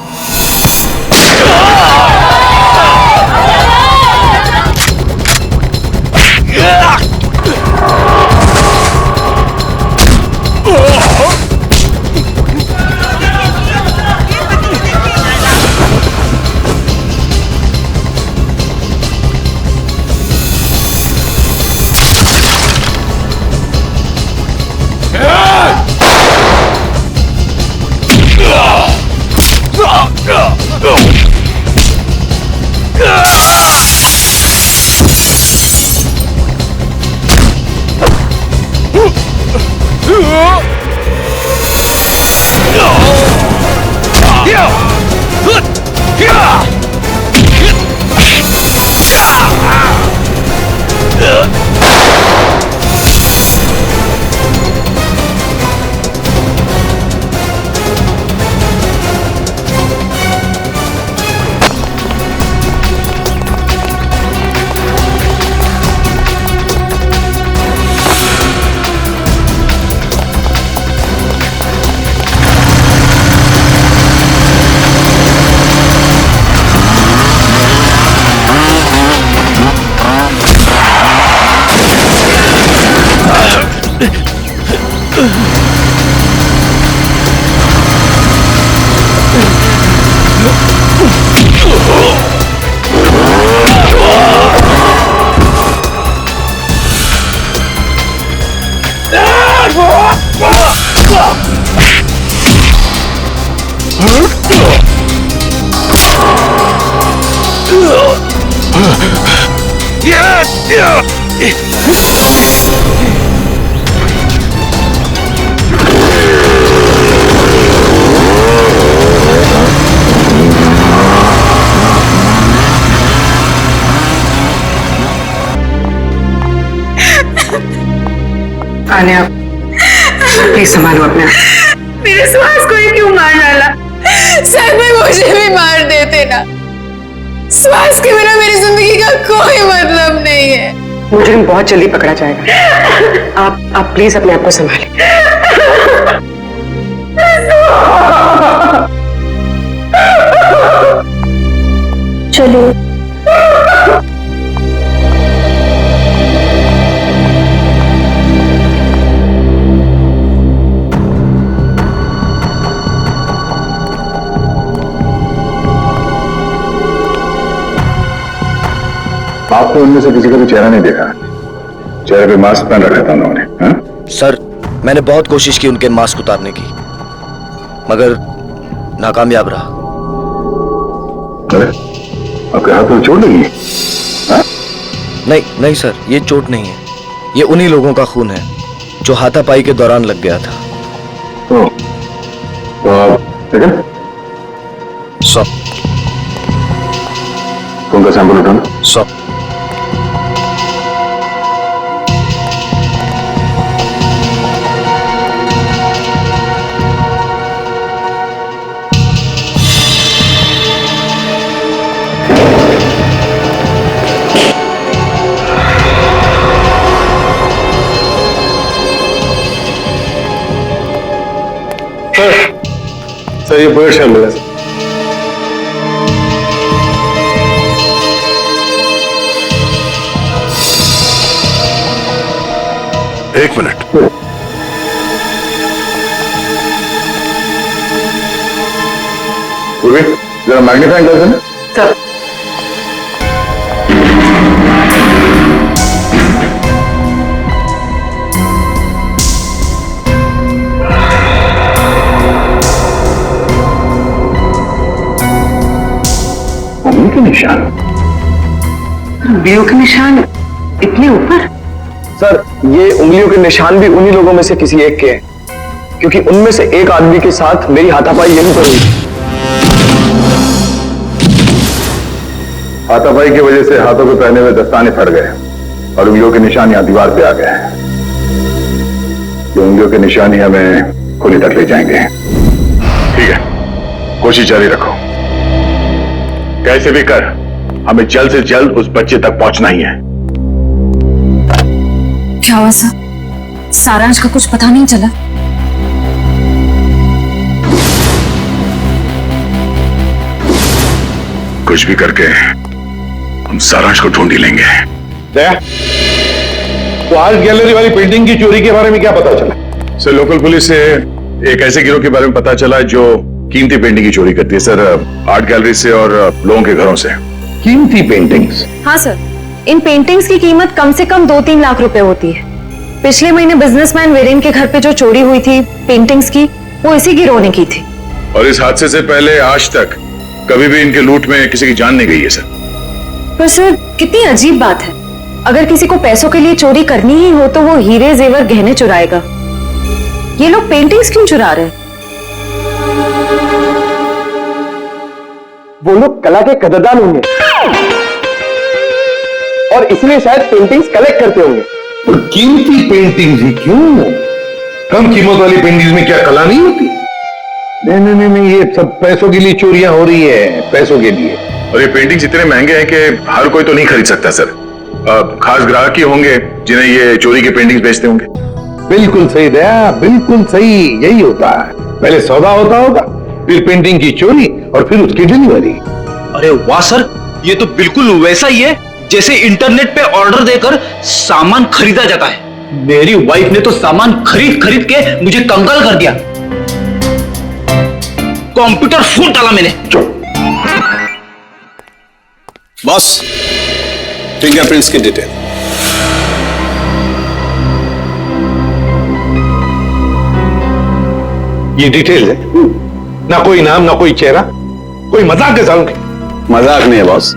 आन्या, प्लीज संभालो अपने आप। मेरे सुहास को ही क्यों मार डाला? सर में मुझे भी मार देते ना। सुहास के बिना मेरी जिंदगी का कोई मतलब नहीं है। मुजरिम बहुत जल्दी पकड़ा जाएगा। आप प्लीज अपने आप को संभालें। चलो। आपने उनमें से किसी का भी चेहरा नहीं देखा? चेहरे पे मास्क पहन रखा था उन्होंने। सर, मैंने बहुत कोशिश की उनके मास्क उतारने की, मगर नाकामयाब रहा। अरे, आपके हाथ में चोट लगी? नहीं नहीं सर, ये चोट नहीं है, ये उन्हीं लोगों का खून है जो हाथापाई के दौरान लग गया था। तो आप ठीक है? सब खून का सैंपल उठाना। सब सर ये बुलेट शर्ट मिला सर। एक मिनट। पूर्वी जरा मैग्नीफाइंग ग्लास है ना? सर उंगली के निशान। उंगलियों के निशान इतने ऊपर? सर ये उंगलियों के निशान भी उन्हीं लोगों में से किसी एक के हैं, क्योंकि उनमें से एक आदमी के साथ मेरी हाथापाई यहीं पर हुई। हाथापाई की वजह से हाथों पे पहने हुए दस्ताने फट गए और उंगलियों के निशान यहां दीवार पे आ गए हैं। ये उंगलियों के निशान ही हमें खुली तक ले जाएंगे। ठीक है, कोशिश जारी रखो। कैसे भी कर हमें जल्द से जल्द उस बच्चे तक पहुंचना ही है। क्या हुआ सर? सारांश का कुछ पता नहीं चला? कुछ भी करके हम सारांश को ढूंढ ही लेंगे। दया, तो आर्ट गैलरी वाली पेंटिंग की चोरी के बारे में क्या पता चला? सर लोकल पुलिस से एक ऐसे गिरोह के बारे में पता चला जो कीमती पेंटिंग की चोरी करती है सर, आर्ट गैलरी से और लोगों के घरों से। कीमती पेंटिंग्स? हाँ सर, इन पेंटिंग्स की कीमत कम से कम 2-3 लाख रुपए होती है। पिछले महीने बिजनेसमैन वीरेन के घर पे जो चोरी हुई थी पेंटिंग्स की, वो इसी गिरोह ने की थी। और इस हादसे से पहले आज तक कभी भी इनके लूट में किसी की जान नहीं गई है सर। पर सर कितनी अजीब बात है, अगर किसी को पैसों के लिए चोरी करनी ही हो तो वो हीरे जेवर गहने चुराएगा। ये लोग पेंटिंग्स क्यों चुरा रहे हैं? वो लोग कला के कदरदान होंगे और इसलिए शायद पेंटिंग्स कलेक्ट करते होंगे। और कीमती पेंटिंग्स ही क्यों? कम कीमत वाली पेंटिंग्स में क्या कला नहीं होती? नहीं नहीं नहीं नहीं, ये सब पैसों के लिए चोरियां हो रही है, पैसों के लिए। और ये पेंटिंग्स इतने महंगे हैं कि हर कोई तो नहीं खरीद सकता सर। खास ग्राहक ही होंगे जिन्हें ये चोरी के पेंटिंग्स बेचते होंगे। बिल्कुल सही दया, बिल्कुल सही, यही होता है। पहले सौदा होता होगा, फिर पेंटिंग की चोरी और फिर उसकी डिलीवरी। अरे वाह सर, ये तो बिल्कुल वैसा ही है जैसे इंटरनेट पे ऑर्डर देकर सामान खरीदा जाता है। मेरी वाइफ ने तो सामान खरीद खरीद के मुझे कंगाल कर दिया। कंप्यूटर फूट डाला मैंने। बॉस, फिंगरप्रिंट्स की डिटेल। ये डिटेल है, ना कोई नाम ना कोई चेहरा, कोई मजाक है सालों की? मजाक नहीं है बॉस।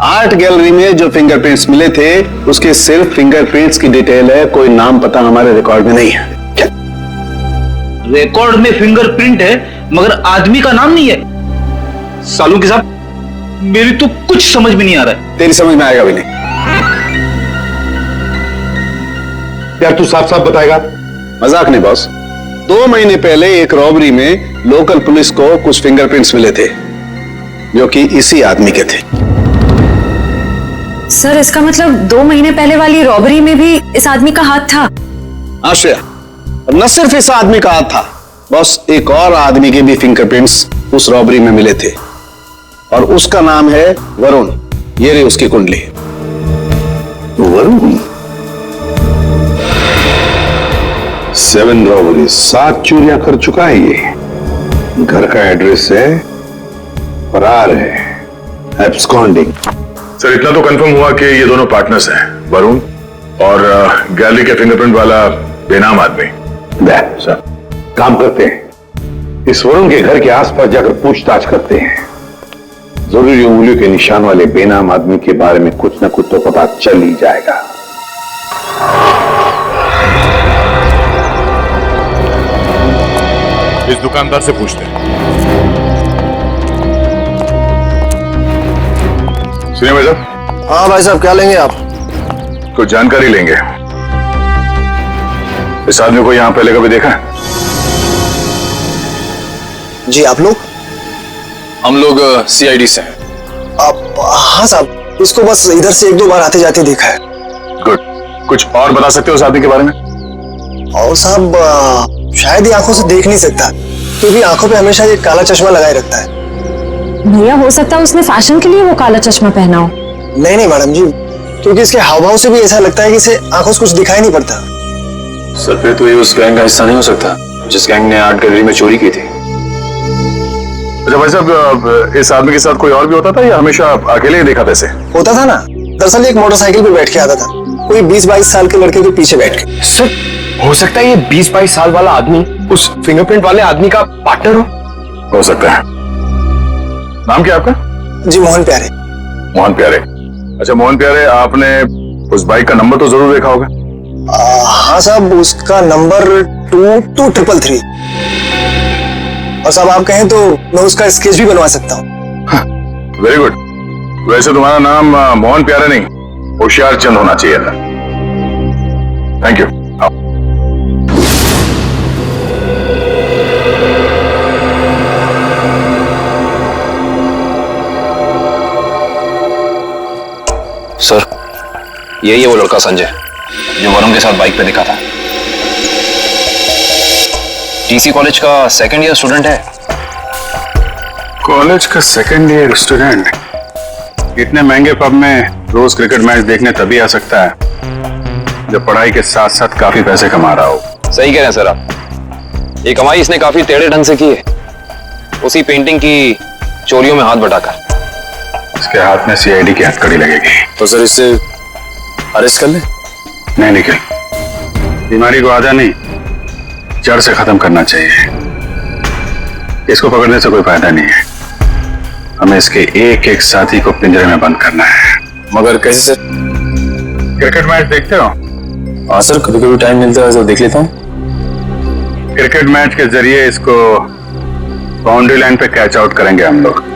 आर्ट गैलरी में जो फिंगरप्रिंट्स मिले थे उसके सिर्फ फिंगरप्रिंट्स की डिटेल है, कोई नाम पता हमारे रिकॉर्ड में नहीं है। क्या? रिकॉर्ड में फिंगरप्रिंट है मगर आदमी का नाम नहीं है। सालू के साहब, मेरी तो कुछ समझ में नहीं आ रहा है। तेरी समझ में आएगा भी नहीं। यार तू साफ साफ बताएगा? मजाक नहीं बॉस। 2 महीने पहले एक रॉबरी में लोकल पुलिस को कुछ फिंगरप्रिंट्स मिले थे जो कि इसी आदमी के थे। सर इसका मतलब 2 महीने पहले वाली रॉबरी में भी इस आदमी का हाथ था? आश्रय, और न सिर्फ इस आदमी का हाथ था बॉस, एक और आदमी के भी फिंगरप्रिंट्स उस रॉबरी में मिले थे और उसका नाम है वरुण। ये रही उसकी कुंडली। वरुण? 7 रॉबरी, 7 चोरियां कर चुका है ये। घर का एड्रेस है, फरार है, एब्सकॉन्डिंग। सर इतना तो कंफर्म हुआ कि ये दोनों पार्टनर्स हैं, वरुण और गैलरी के फिंगरप्रिंट वाला बेनाम आदमी। सर काम करते हैं, इस वरुण के घर के आसपास जाकर पूछताछ करते हैं। जरूरी उंगलियों के निशान वाले बेनाम आदमी के बारे में कुछ न कुछ तो पता चल ही जाएगा। इस दुकानदार से पूछते हैं। सुनिए भाई साहब। हाँ भाई साहब, क्या लेंगे आप? कुछ जानकारी लेंगे। इस आदमी को यहां पहले कभी देखा है? जी, आप लोग? हम लोग सीआईडी से हैं। हाँ साहब, इसको बस इधर से 1-2 बार आते जाते देखा है। गुड। कुछ और बता सकते हो उस आदमी के बारे में? और साहब शायद ही आंखों से देख नहीं सकता, क्योंकि आंखों पे हमेशा ये काला चश्मा लगाए रखता है। भैया हो सकता है उसने फैशन के लिए वो काला चश्मा पहना हो। नहीं नहीं मैडम जी, क्योंकि इसके हाव भाव से भी ऐसा लगता है कि इसे आंखों से कुछ दिखाई नहीं पड़ता। सर फिर तो ये उस गैंग का हिस्सा नहीं हो सकता जिस गैंग ने आर्ट गैलरी में चोरी की थी। अच्छा भाई साहब, इस आदमी के साथ कोई और भी होता था या हमेशा अकेले ही देखा था इसे? होता था ना, दरअसल एक मोटरसाइकिल पे बैठ के आता था, कोई 20-22 साल के लड़के के पीछे बैठ के। सर हो सकता है ये 20-22 साल वाला आदमी उस फिंगरप्रिंट वाले आदमी का पार्टनर हो सकता है। नाम क्या आपका? जी मोहन प्यारे। मोहन प्यारे। अच्छा मोहन प्यारे, आपने उस बाइक का नंबर तो जरूर देखा होगा? हाँ साहब, उसका नंबर 22333। और साहब आप कहें तो मैं उसका स्केच भी बनवा सकता हूँ। Very good. वैसे तुम्हारा नाम मोहन प्यारे नहीं, होशियार चंद होना चाहिए था। Thank you. सर यही है वो लड़का संजय जो वरुण के साथ बाइक पे दिखा था। टीसी कॉलेज का सेकंड ईयर स्टूडेंट है। कॉलेज का सेकंड ईयर स्टूडेंट इतने महंगे पब में रोज क्रिकेट मैच देखने तभी आ सकता है जब पढ़ाई के साथ साथ काफी पैसे कमा रहा हो। सही कह रहे हैं सर आप। ये कमाई इसने काफी टेढ़े ढंग से की है, उसी पेंटिंग की चोरियों में हाथ बटाकर। इसके हाथ में सीआईडी की हथकड़ी लगेगी। तो सर इससे अरेस्ट कर ले? नहीं निखिल, बीमारी को आधा नहीं जड़ से खत्म करना चाहिए। इसको पकड़ने से कोई फायदा नहीं है, हमें इसके एक एक साथी को पिंजरे में बंद करना है। मगर कैसे सर? क्रिकेट मैच देखते हो? हाँ सर, कभी कभी टाइम मिलता है तो देख लेता हूँ। क्रिकेट मैच के जरिए इसको बाउंड्री लाइन पे कैच आउट करेंगे हम लोग।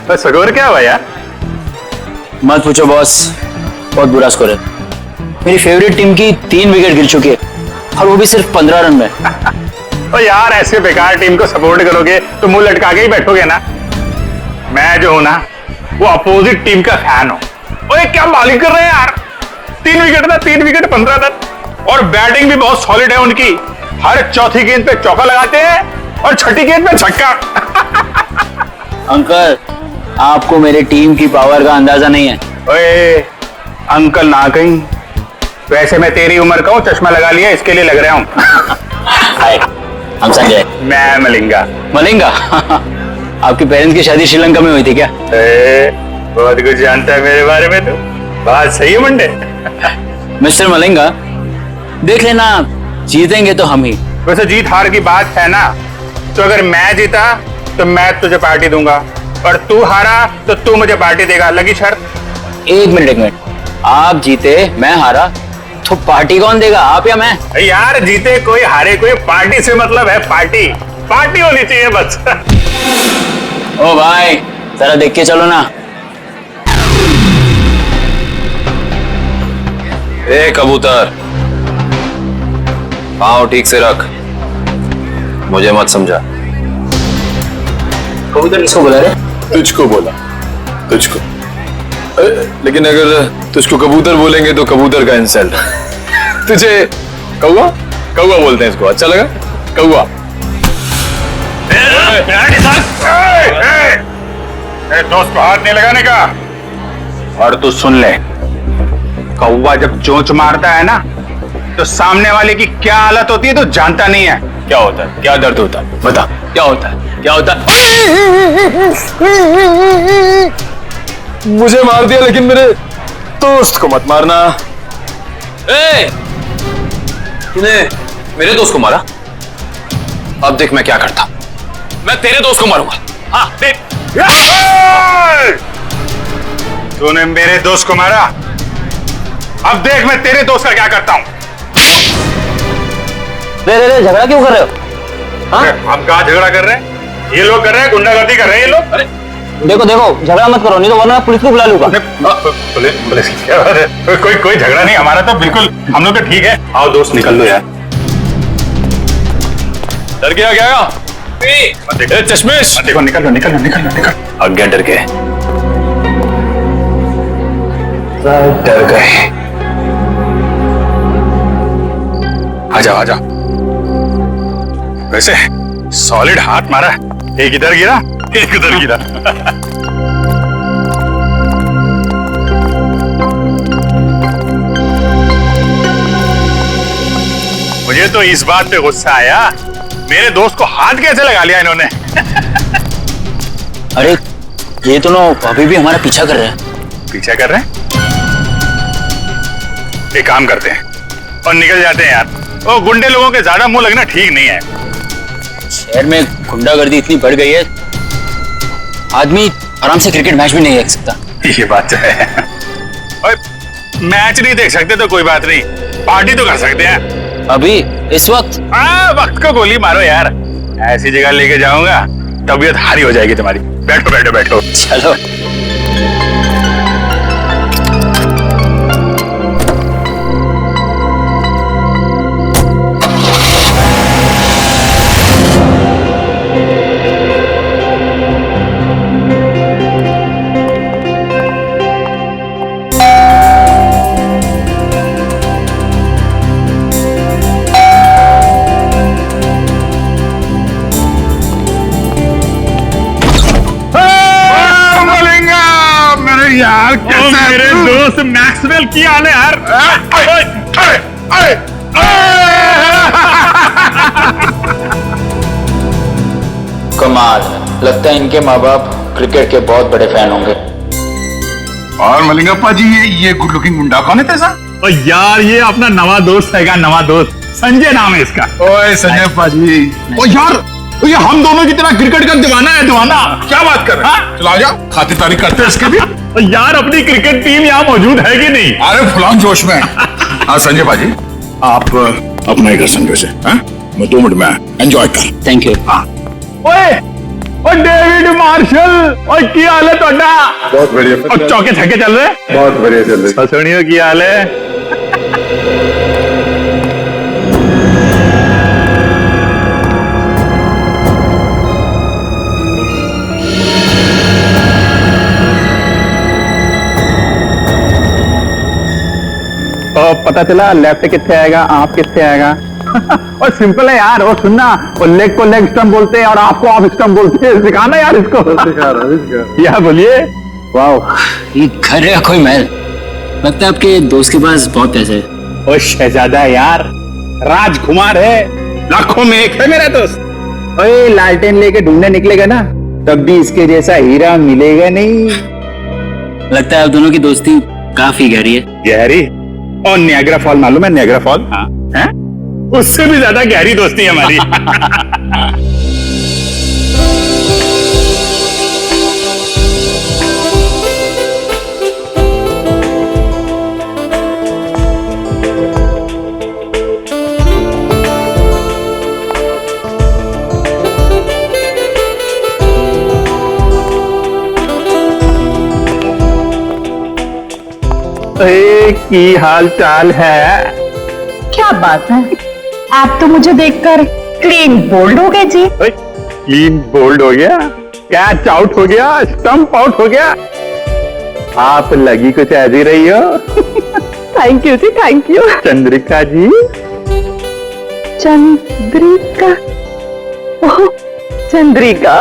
बस स्कोर क्या हुआ यार? मत पूछो बॉस, बहुत बुरा स्कोर है। मेरी फेवरेट टीम की 3 विकेट गिर चुकी है और वो भी सिर्फ 15 रन में। तो यार ऐसे बेकार टीम को सपोर्ट करोगे तो मुंह लटका के ही बैठोगे ना। मैं जो हूं ना वो अपोजिट टीम का फैन हूं। ओए क्या बॉलिंग कर रहे हैं यार, 3 विकेट था, 3 विकेट 15 रन। और बैटिंग भी बहुत सॉलिड है उनकी, हर चौथी गेंद पे चौका लगाते हैं और छठी गेंद पे छक्का। अंकल आपको मेरी टीम की पावर का अंदाजा नहीं है। ओए अंकल ना कहीं, वैसे मैं तेरी उम्र का हूं, चश्मा लगा लिया इसके लिए लग रहा हूं। हाय, हम संजय। मैं मलिंगा। मलिंगा? आपके पेरेंट्स की शादी श्रीलंका में हुई थी क्या? बहुत कुछ जानता है मेरे बारे में तो। बात सही है मुंडे। मिस्टर मलिंगा, देख लेना जीतेंगे तो हम ही। वैसे जीत हार की बात है ना, तो अगर मैं जीता तो मैं तुझे पार्टी दूंगा और तू हारा तो तू मुझे पार्टी देगा। लगी शर्त? एक मिनट, आप जीते मैं हारा तो पार्टी कौन देगा, आप या मैं? यार जीते कोई हारे कोई, पार्टी से मतलब है पार्टी, पार्टी होनी चाहिए बस। ओ भाई जरा देख के चलो ना। ए कबूतर, पाँव ठीक से रख, मुझे मत समझा। कबूतर किसको बुला रहे? तुझको बोला, तुझको। लेकिन अगर तुझको कबूतर बोलेंगे तो कबूतर का इंसल्ट। तुझे कौवा कौवा बोलते हैं, इसको अच्छा लगा? कौवा। दोस्त को हाथ नहीं लगाने का। और तू सुन ले, कौवा जब चोंच मारता है ना तो सामने वाले की क्या हालत होती है तो जानता नहीं है। क्या होता है, क्या दर्द होता है, बता क्या होता है, क्या होता है? मुझे मार दिया लेकिन मेरे दोस्त को मत मारना। ए, तूने मेरे दोस्त को मारा? अब देख मैं क्या करता, मैं तेरे दोस्त को मारूंगा। हाँ देख। तूने मेरे दोस्त को मारा, अब देख मैं तेरे दोस्त का क्या करता हूँ। रे झगड़ा क्यों कर रहे हो? हम कहाँ झगड़ा कर रहे हैं? ये लोग कर रहे हैं, गुंडागर्दी कर रहे हैं ये लोग। अरे देखो झगड़ा मत करो, नहीं तो वरना पुलिस को बुला लूंगा। पुलिस की क्या बात है? कोई झगड़ा नहीं, हमारा तो बिल्कुल, हम लोग तो ठीक है। आओ दोस्त निकल लो यार। डर गया क्या? चश्मेश देखो, निकल लो। आज्ञा डर गए, डर गए। आ जाओ। वैसे सॉलिड हाथ मारा, एक इधर गिरा एक उधर गिरा। मुझे तो इस बात पे गुस्सा आया, मेरे दोस्त को हाथ कैसे लगा लिया इन्होंने। अरे ये तो अभी भी हमारा पीछा कर रहे हैं। पीछा कर रहे हैं? एक काम करते हैं और निकल जाते हैं यार। वो गुंडे लोगों के ज्यादा मुंह लगना ठीक नहीं है। शहर में गुंडागर्दी इतनी बढ़ गई है, आदमी आराम से क्रिकेट मैच भी नहीं देख सकता। ये बात तो है। और मैच नहीं देख सकते तो कोई बात नहीं, पार्टी तो कर सकते हैं। अभी इस वक्त? हाँ, वक्त को गोली मारो यार। ऐसी जगह लेके जाऊंगा तबीयत हारी हो जाएगी तुम्हारी। बैठो। चलो। यार मेरे दोस्त मैक्सवेल की हाल है यार। कमाल, लगता है इनके माँ बाप क्रिकेट के बहुत बड़े फैन होंगे। और मलिंगप्पा जी, ये गुड लुकिंग गुंडा कौन है तेजा? और यार ये अपना नवा दोस्त संजय नाम है इसका। ओए संजय पाजी, ओ यार ये हम दोनों की तरह क्रिकेट का दीवाना है। क्या बात कर रहे हैं? चला जा, खातिरदारी करते हैं इसके भी। यार अपनी क्रिकेट टीम यहाँ मौजूद है कि नहीं? अरे फुलान जोश में। हाँ संजय पाजी, आप अपना ही कर संजय से, मैं 2 मिनट में एंजॉय कर। Thank you. हाँ ओए डेविड मार्शल, और क्या हाल है ਤੁਹਾਡਾ? बहुत बढ़िया। और चौके छक्के चल रहे? बहुत बढ़िया चल रहे। सुनियो क्या हाल है? तो पता चला लेफ्ट कितने आएगा, आप कितने आएगा। और सिंपल है यार, वो सुनना, वो लेग को लेग स्टंप बोलते हैं और आपको ऑफ स्टंप बोलते हैं। सिखाना यार इसको। या बोलिए। वाह, ये घर है कोई महल? लगता है आपके दोस्त के पास बहुत पैसे है। ओ शहजादा यार, राजकुमार है, लाखों में एक है मेरा दोस्त। ओए लालटेन लेके ढूंढने निकलेगा ना, तब भी इसके जैसा हीरा मिलेगा नहीं। लगता है आप दोनों की दोस्ती काफी गहरी है। गहरी? और नियाग्रा फॉल मालूम है? Niagara fall? हाँ। हैं? उससे भी ज्यादा गहरी दोस्ती है हमारी। की हाल चाल है? क्या बात है, आप तो मुझे देखकर क्लीन बोल्ड हो गए जी। क्लीन बोल्ड हो गया? कैच आउट हो गया, स्टंप आउट हो गया। आप लगी कुछ ऐसी रही हो। Thank you ji, thank you. Chandrika ji. Chandrika? Oh Chandrika.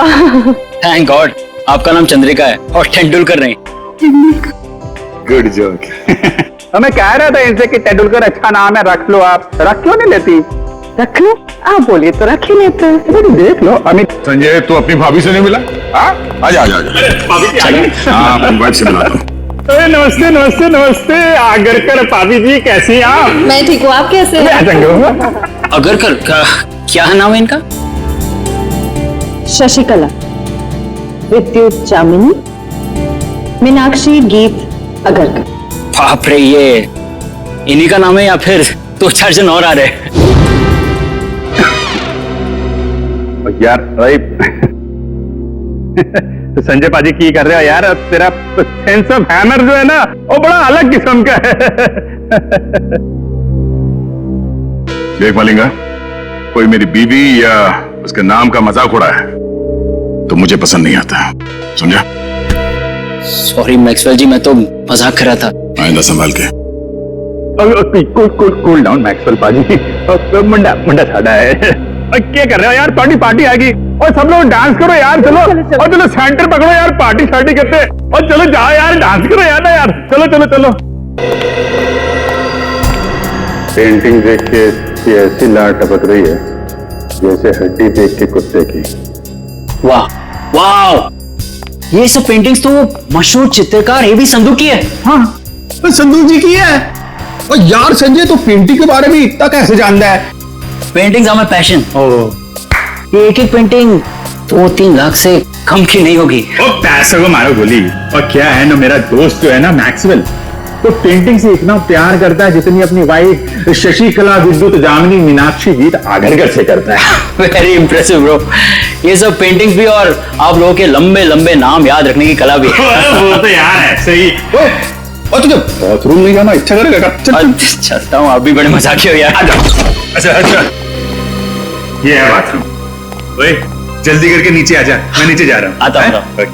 Thank God, आपका नाम चंद्रिका है और तेंदुलकर नहीं। Good joke. मैं कह रहा था इनसे कि तेंदुलकर अच्छा नाम है, रख लो आप। रख क्यों नहीं लेती? रख लो, आप बोलिए तो रख ही लेते हैं। देख लो अमित। संजय तू अपनी भाभी से नहीं मिला? आजा आजा आजा। भाभी से मिला। नमस्ते नमस्ते नमस्ते। आगरकर भाभी जी, कैसी हैं आप? मैं ठीक हूँ, आप कैसे हैं? आगरकर का क्या नाम है इनका? शशिकला, विद्युत चामिनी, मीनाक्षी गीत अगरकर। बाप रे, ये इन्हीं का नाम है या फिर 2-4 जन और आ रहे हैं? यार भाई तो संजय पाजी की कर रहे हो यार, तेरा सेंस ऑफ हैमर जो है ना वो बड़ा अलग किस्म का है। देख मलिंगा, कोई मेरी बीवी या उसके नाम का मजाक उड़ा है तो मुझे पसंद नहीं आता, समझा? सॉरी मैक्सवेल जी, मैं तो मजाक कर रहा था। आइंदा संभाल के। कूल डाउन मैक्सवेल पाजी, मुंडा साड़ा है। क्या कर रहे हो यार, पार्टी आ गई और सब लोग डांस करो यार, चलो और चलो सेंटर पकड़ो यार, पार्टी करते और चलो जाओ यार, डांस करो यार ना यार, चलो। पेंटिंग देख के ऐसी लाट टपक रही है जैसे हड्डी देख के कुत्ते की। वाह वाह, ये सब पेंटिंग्स तो मशहूर चित्रकार एवी संधू की है। हाँ, संधू जी की है। और यार संजय तो पेंटिंग के बारे में इतना कैसे जानता है? Paintings are my passion. ये एक पेंटिंग 2-3 लाख से कम की नहीं होगी। ओ पैसों को मारो गोली। और क्या है ना, मेरा दोस्त जो है ना मैक्सवेल, तो पेंटिंग से इतना प्यार करता है जितनी अपनी वाइफ शशिकला विद्युत जामिनी मीनाक्षी गीत आगरकर से करता है। Very impressive bro. ये सब पेंटिंग्स भी और आप लोगों के लंबे लंबे नाम याद रखने की कला भी है। वो तो यार ऐसे ही। और तुझे बाथरूम नहीं जाना इच्छा करेगा? चलता हूँ, आप भी बड़े मजाकी हो यार। अच्छा, ये है बाथरूम। ओए जल्दी करके नीचे आ जा, मैं नीचे जा रहा हूँ। आता हूँ।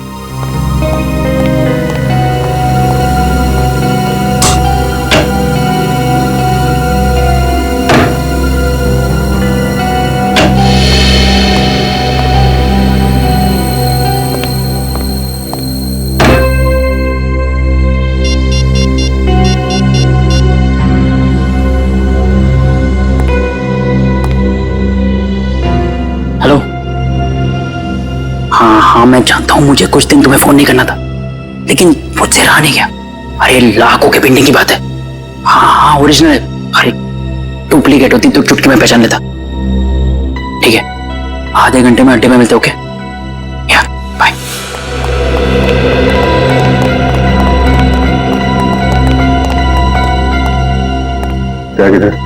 हाँ मैं जानता हूँ, मुझे कुछ दिन तुम्हें फोन नहीं करना था, लेकिन मुझसे रहा नहीं गया। अरे लाखों के पेंटिंग की बात है। हाँ ओरिजिनल है। अरे डुप्लीकेट होती तो चुटकी में पहचान लेता। ठीक है, आधे घंटे में अड्डे में मिलते। ओके यार, बाय। क्या किधर?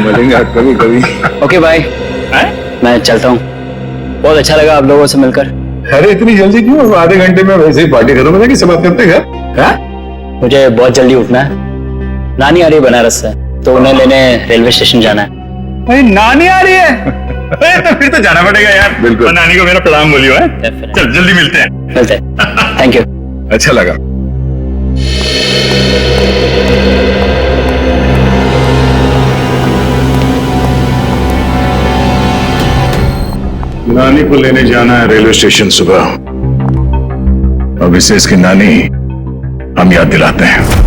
मिलेंगे कभी। ओके बाय, मैं चलता हूँ। बहुत अच्छा लगा आप लोगों से मिलकर। अरे इतनी जल्दी क्यों? आधे घंटे में वैसे ही पार्टी करूंगा कि सब बात करते हैं। मुझे बहुत जल्दी उठना है। नानी आ रही है बनारस से, तो उन्हें लेने रेलवे स्टेशन जाना है। अरे नानी आ रही है? तो फिर तो जाना पड़ेगा यार। बिल्कुल। और नानी को मेरा प्रणाम बोलियो है। चल जल्दी मिलते हैं। Thank you. अच्छा लगा। नानी को लेने जाना है रेलवे स्टेशन सुबह। अब इसे इसकी नानी हम याद दिलाते हैं।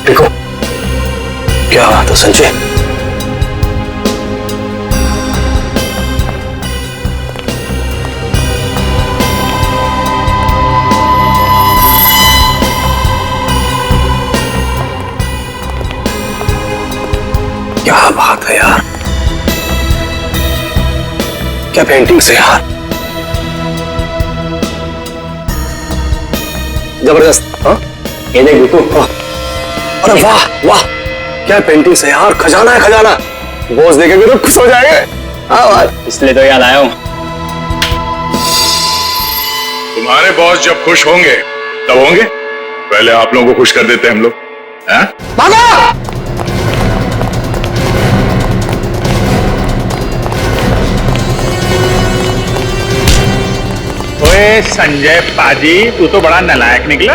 देखो क्या बात है संजय। क्या बात है यार, क्या पेंटिंग से यार, जबरदस्त। हाँ ये देख बिल्कुल। अरे वाह वाह, क्या पेंटिंग से यार, खजाना है खजाना। बॉस देखेंगे तो खुश हो जाएंगे। हाँ बात, इसलिए तो याद आया हूँ। तुम्हारे बॉस जब खुश होंगे तब होंगे, पहले आप लोगों को खुश कर देते हैं हम लोग। ओए संजय पाजी, तू तो बड़ा नालायक निकला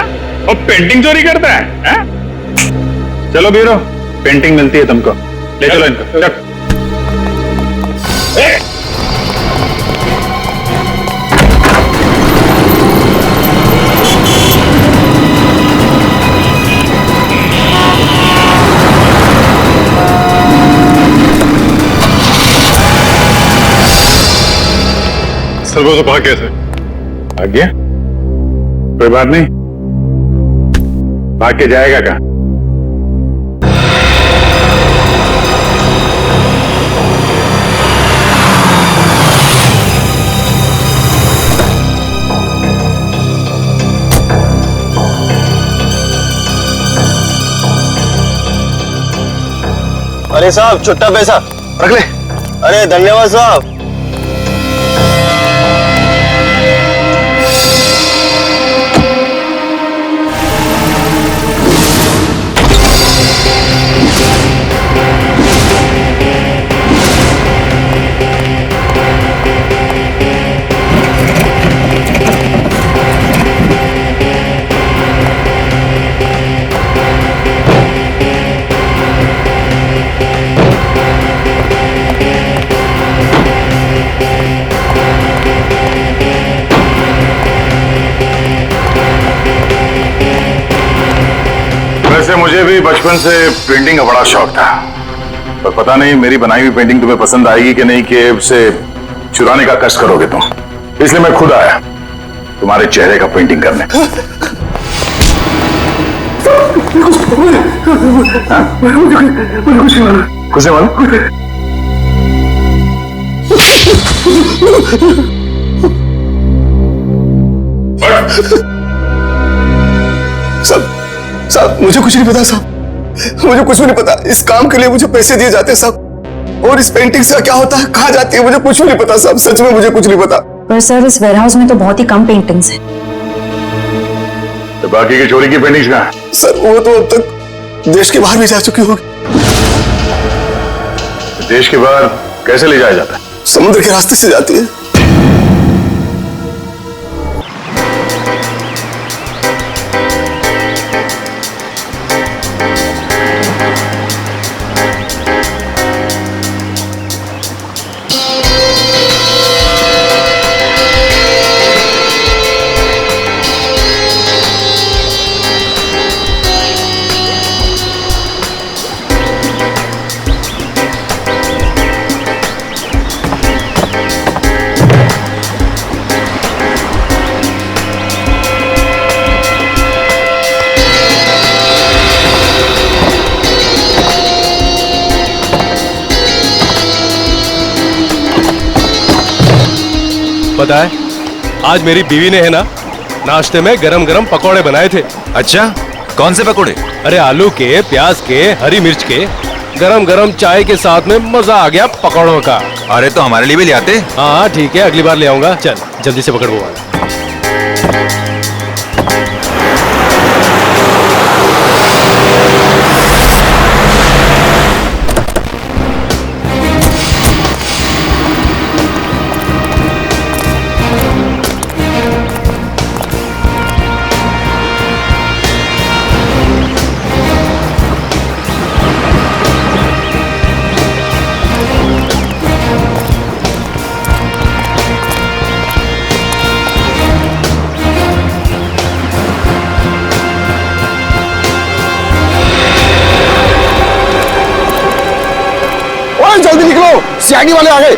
और पेंटिंग चोरी करता है? चलो बीरो, पेंटिंग मिलती है तुमको, ले चलो इनको। चल। सर वो तो भाग गया सर। भाग गया? कोई बात नहीं, भाग के जाएगा कहाँ? अरे साहब छुट्टा पैसा रख ले। अरे धन्यवाद साहब। वैसे मुझे भी बचपन से पेंटिंग का बड़ा शौक था, पर पता नहीं मेरी बनाई हुई पेंटिंग तुम्हें पसंद आएगी कि नहीं, कि उसे चुराने का कष्ट करोगे तुम। इसलिए मैं खुद आया तुम्हारे चेहरे का पेंटिंग करने। कुछ नहीं मालूम? साहब मुझे कुछ नहीं पता साहब, मुझे कुछ भी नहीं पता। इस काम के लिए मुझे पैसे दिए जाते हैं साहब, और इस पेंटिंग का क्या होता है, कहाँ जाती है, मुझे कुछ भी नहीं पता साहब, सच में मुझे कुछ नहीं पता। पर सर इस वेयरहाउस में तो बहुत ही कम पेंटिंग्स हैं। तो बाकी की चोरी की पेंटिंग्स कहाँ हैं? सर वो तो अब तक देश के बाहर भी जा चुकी होगी। देश के बाहर कैसे ले जाया जाता है? समुद्र के रास्ते से जाती है। पता है आज मेरी बीवी ने है ना नाश्ते में गरम गरम पकौड़े बनाए थे। अच्छा, कौन से पकौड़े? अरे आलू के, प्याज के, हरी मिर्च के, गरम गरम चाय के साथ में मजा आ गया पकौड़ों का। अरे तो हमारे लिए भी ले आते। हाँ ठीक है, अगली बार ले आऊंगा। चल जल्दी से पकड़ वो वाला। जल्दी निकलो, सीआईडी वाले आ गए।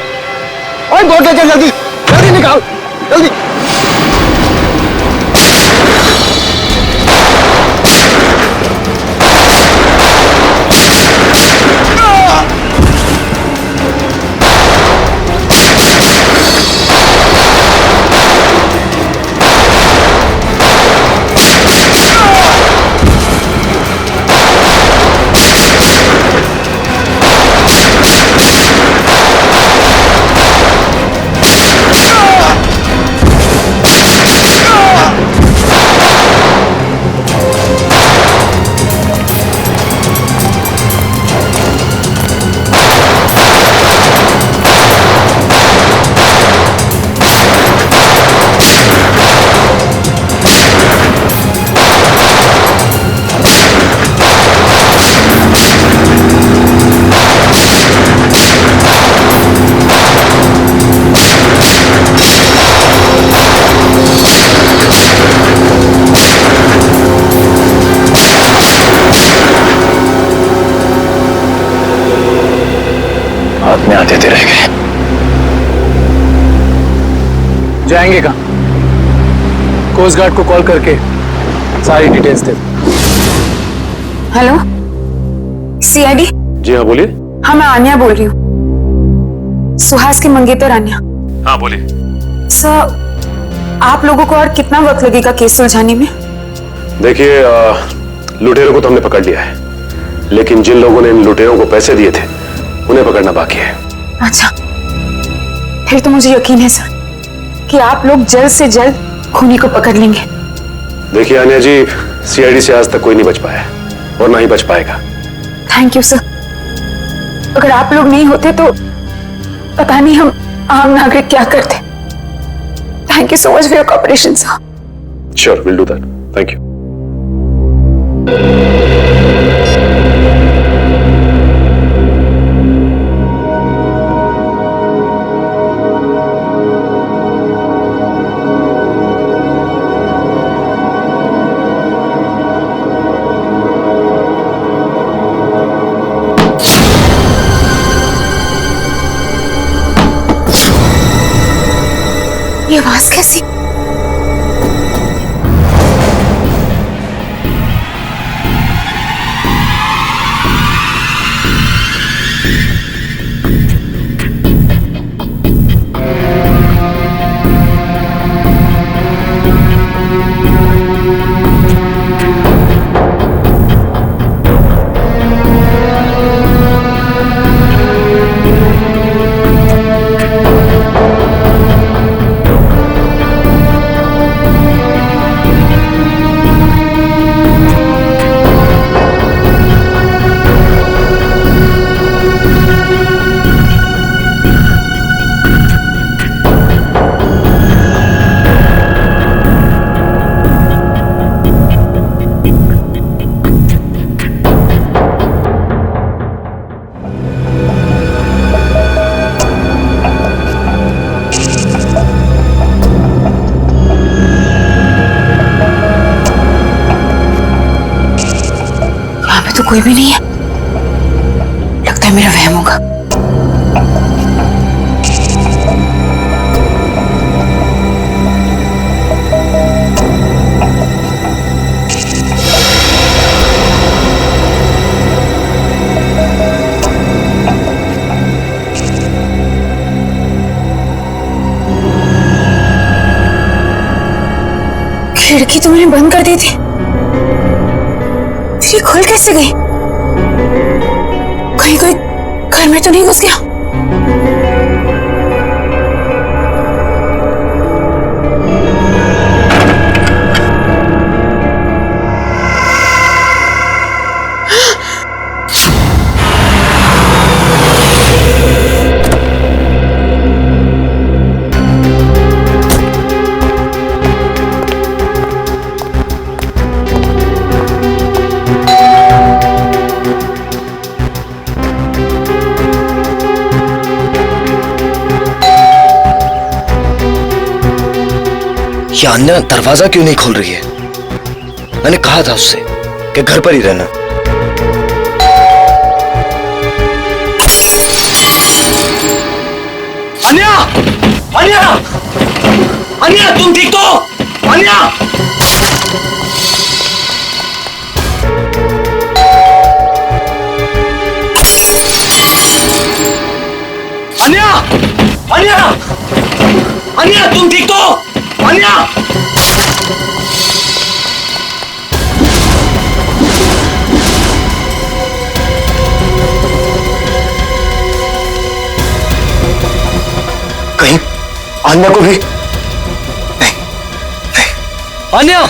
ओए बोट लेकर जल्दी जल्दी निकाल, जल्दी। अपने आते थे रह गए। जाएंगे कहाँ? कोस्ट गार्ड को कॉल करके सारी डिटेल्स दे। Hello, CID. जी हाँ, बोलिए। हाँ, मैं आन्या बोल रही हूँ, सुहास की मंगेतर आन्या। हाँ बोलिए। सर, आप लोगों को और कितना वक्त लगेगा केस सुलझाने में? देखिए, लुटेरों को तो हमने पकड़ लिया है, लेकिन जिन लोगों ने इन लुटेरों को पैसे दिए थे उन्हें पकड़ना बाकी है। अच्छा, फिर तो मुझे यकीन है सर कि आप लोग जल्द से जल्द खूनी को पकड़ लेंगे। देखिए आन्या जी, सीआईडी से आज तक कोई नहीं बच पाया और ना ही बच पाएगा। Thank you sir. अगर आप लोग नहीं होते तो पता नहीं हम आम नागरिक क्या करते। Thank you so much for your cooperation sir. Sure, will do that. Thank you. ये आवाज कैसी? तो कोई भी नहीं है, लगता है मेरा वहम होगा। खिड़की तो मैंने बंद कर दी थी, फिर ये खुल कैसे गई? कहीं कोई घर में तो नहीं घुस गया? ये आन्या दरवाजा क्यों नहीं खोल रही है? मैंने कहा था उससे कि घर पर ही रहना। आन्या! आन्या! आन्या, तुम ठीक तो? आन्या! आन्या! आन्या! आन्या, तुम ठीक तो? आन्या! कहीं आन्या को भी नहीं, आन्या!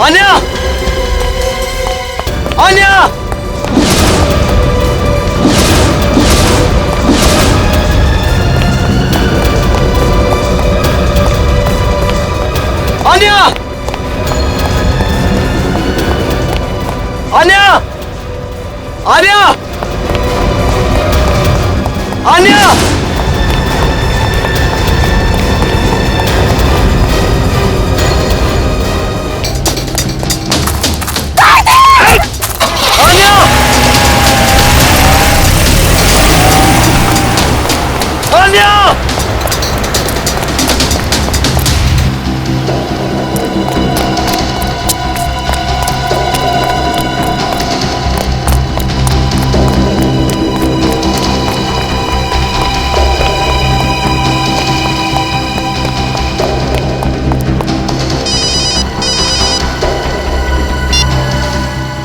आन्या! आन्या! आन्या! आन्या! आन्या! आन्या! आन्या!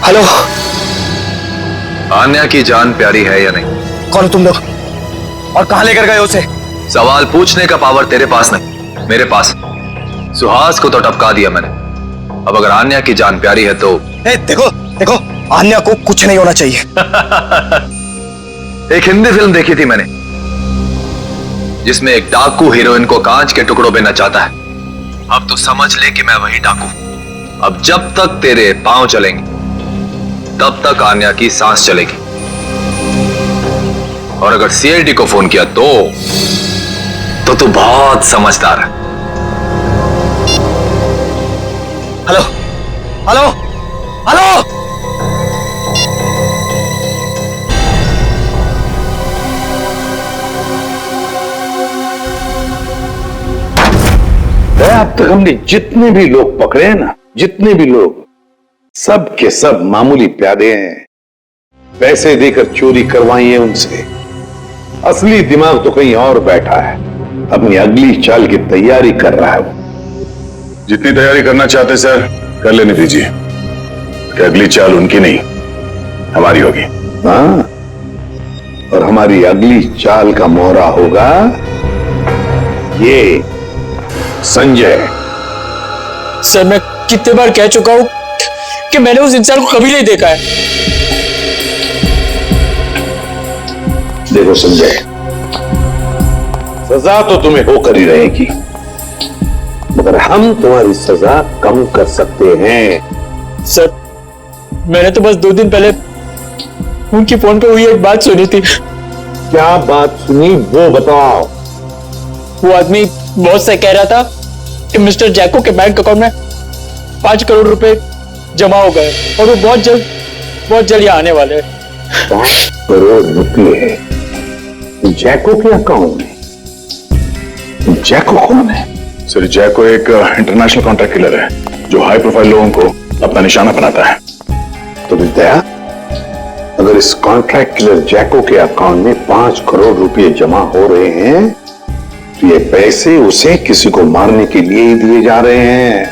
हेलो, आन्या की जान प्यारी है या नहीं? कौन हो तुम लोग और कहां लेकर गए उसे? सवाल पूछने का पावर तेरे पास नहीं, मेरे पास। सुहास को तो टपका दिया मैंने। अब अगर आन्या की जान प्यारी है तो देखो देखो, आन्या को कुछ नहीं होना चाहिए। एक हिंदी फिल्म देखी थी मैंने जिसमें एक डाकू हीरोइन को कांच के टुकड़ों में नचाता है। अब तो समझ ले कि मैं वही डाकू। अब जब तक तेरे पांव चलेंगे तब तक आन्या की सांस चलेगी। और अगर सीआईडी को फोन किया तो तू बहुत समझदार है। हेलो हेलो हेलो, अब तक हमने जितने भी लोग पकड़े हैं ना, जितने भी लोग, सब के सब मामूली प्यादे हैं। पैसे देकर चोरी करवाई है उनसे। असली दिमाग तो कहीं और बैठा है, अपनी अगली चाल की तैयारी कर रहा है वो। जितनी तैयारी करना चाहते सर कर लेने दीजिए, कि अगली चाल उनकी नहीं हमारी होगी। हाँ, और हमारी अगली चाल का मोहरा होगा ये संजय। सर मैं कितने बार कह चुका हूं कि मैंने उस इंसान को कभी नहीं देखा है। देखो संजय, सजा तो तुम्हें होकर ही रहेगी, मगर हम तुम्हारी सजा कम कर सकते हैं। सर मैंने तो बस 2 दिन पहले उनकी फोन पे हुई एक बात सुनी थी। क्या बात सुनी वो बताओ। वो आदमी बॉस से कह रहा था कि मिस्टर जैको के बैंक अकाउंट में 5 करोड़ रुपए जमा हो गए और वो बहुत जल्द यहाँ आने वाले हैं। 5 करोड़ रुपए जैको के अकाउंट में? जैको कौन है? सर जैको एक इंटरनेशनल कॉन्ट्रैक्ट किलर है जो हाई प्रोफाइल लोगों को अपना निशाना बनाता है। तो विद्या, अगर इस कॉन्ट्रैक्ट किलर जैको के अकाउंट में 5 करोड़ रुपए जमा हो रहे हैं तो ये पैसे उसे किसी को मारने के लिए ही दिए जा रहे हैं,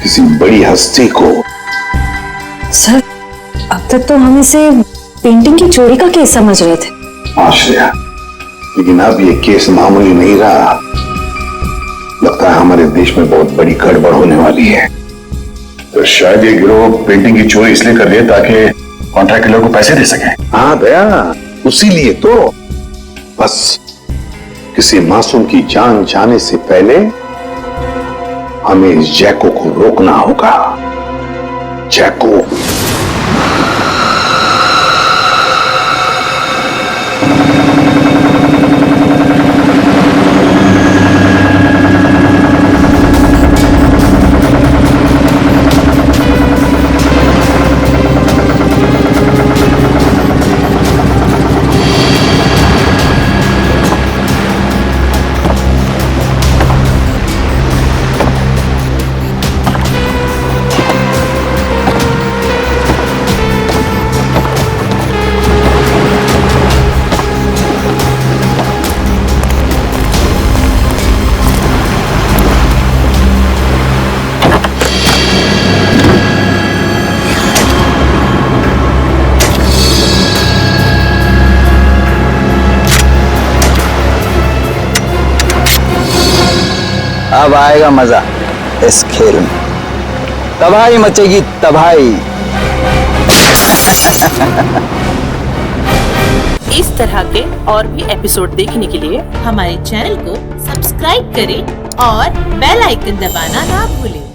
किसी बड़ी हस्ती को। सर अब तक तो हम इसे पेंटिंग की चोरी का केस समझ रहे थे। आश्रया, लेकिन अब ये केस मामूली नहीं रहा। लगता है हमारे देश में बहुत बड़ी गड़बड़ होने वाली है। तो शायद ये गिरोह पेंटिंग की चोरी इसलिए कर रही है ताकि कॉन्ट्रैक्ट किलर को पैसे दे सके। हाँ दया, उसी लिए तो। बस किसी मासूम की जान जाने से पहले हमें इस जैको को रोकना होगा। जैको अब आएगा मजा इस खेल में। तबाही मचेगी, तबाही। इस तरह के और भी एपिसोड देखने के लिए हमारे चैनल को सब्सक्राइब करें और बेल आइकन दबाना ना भूलें।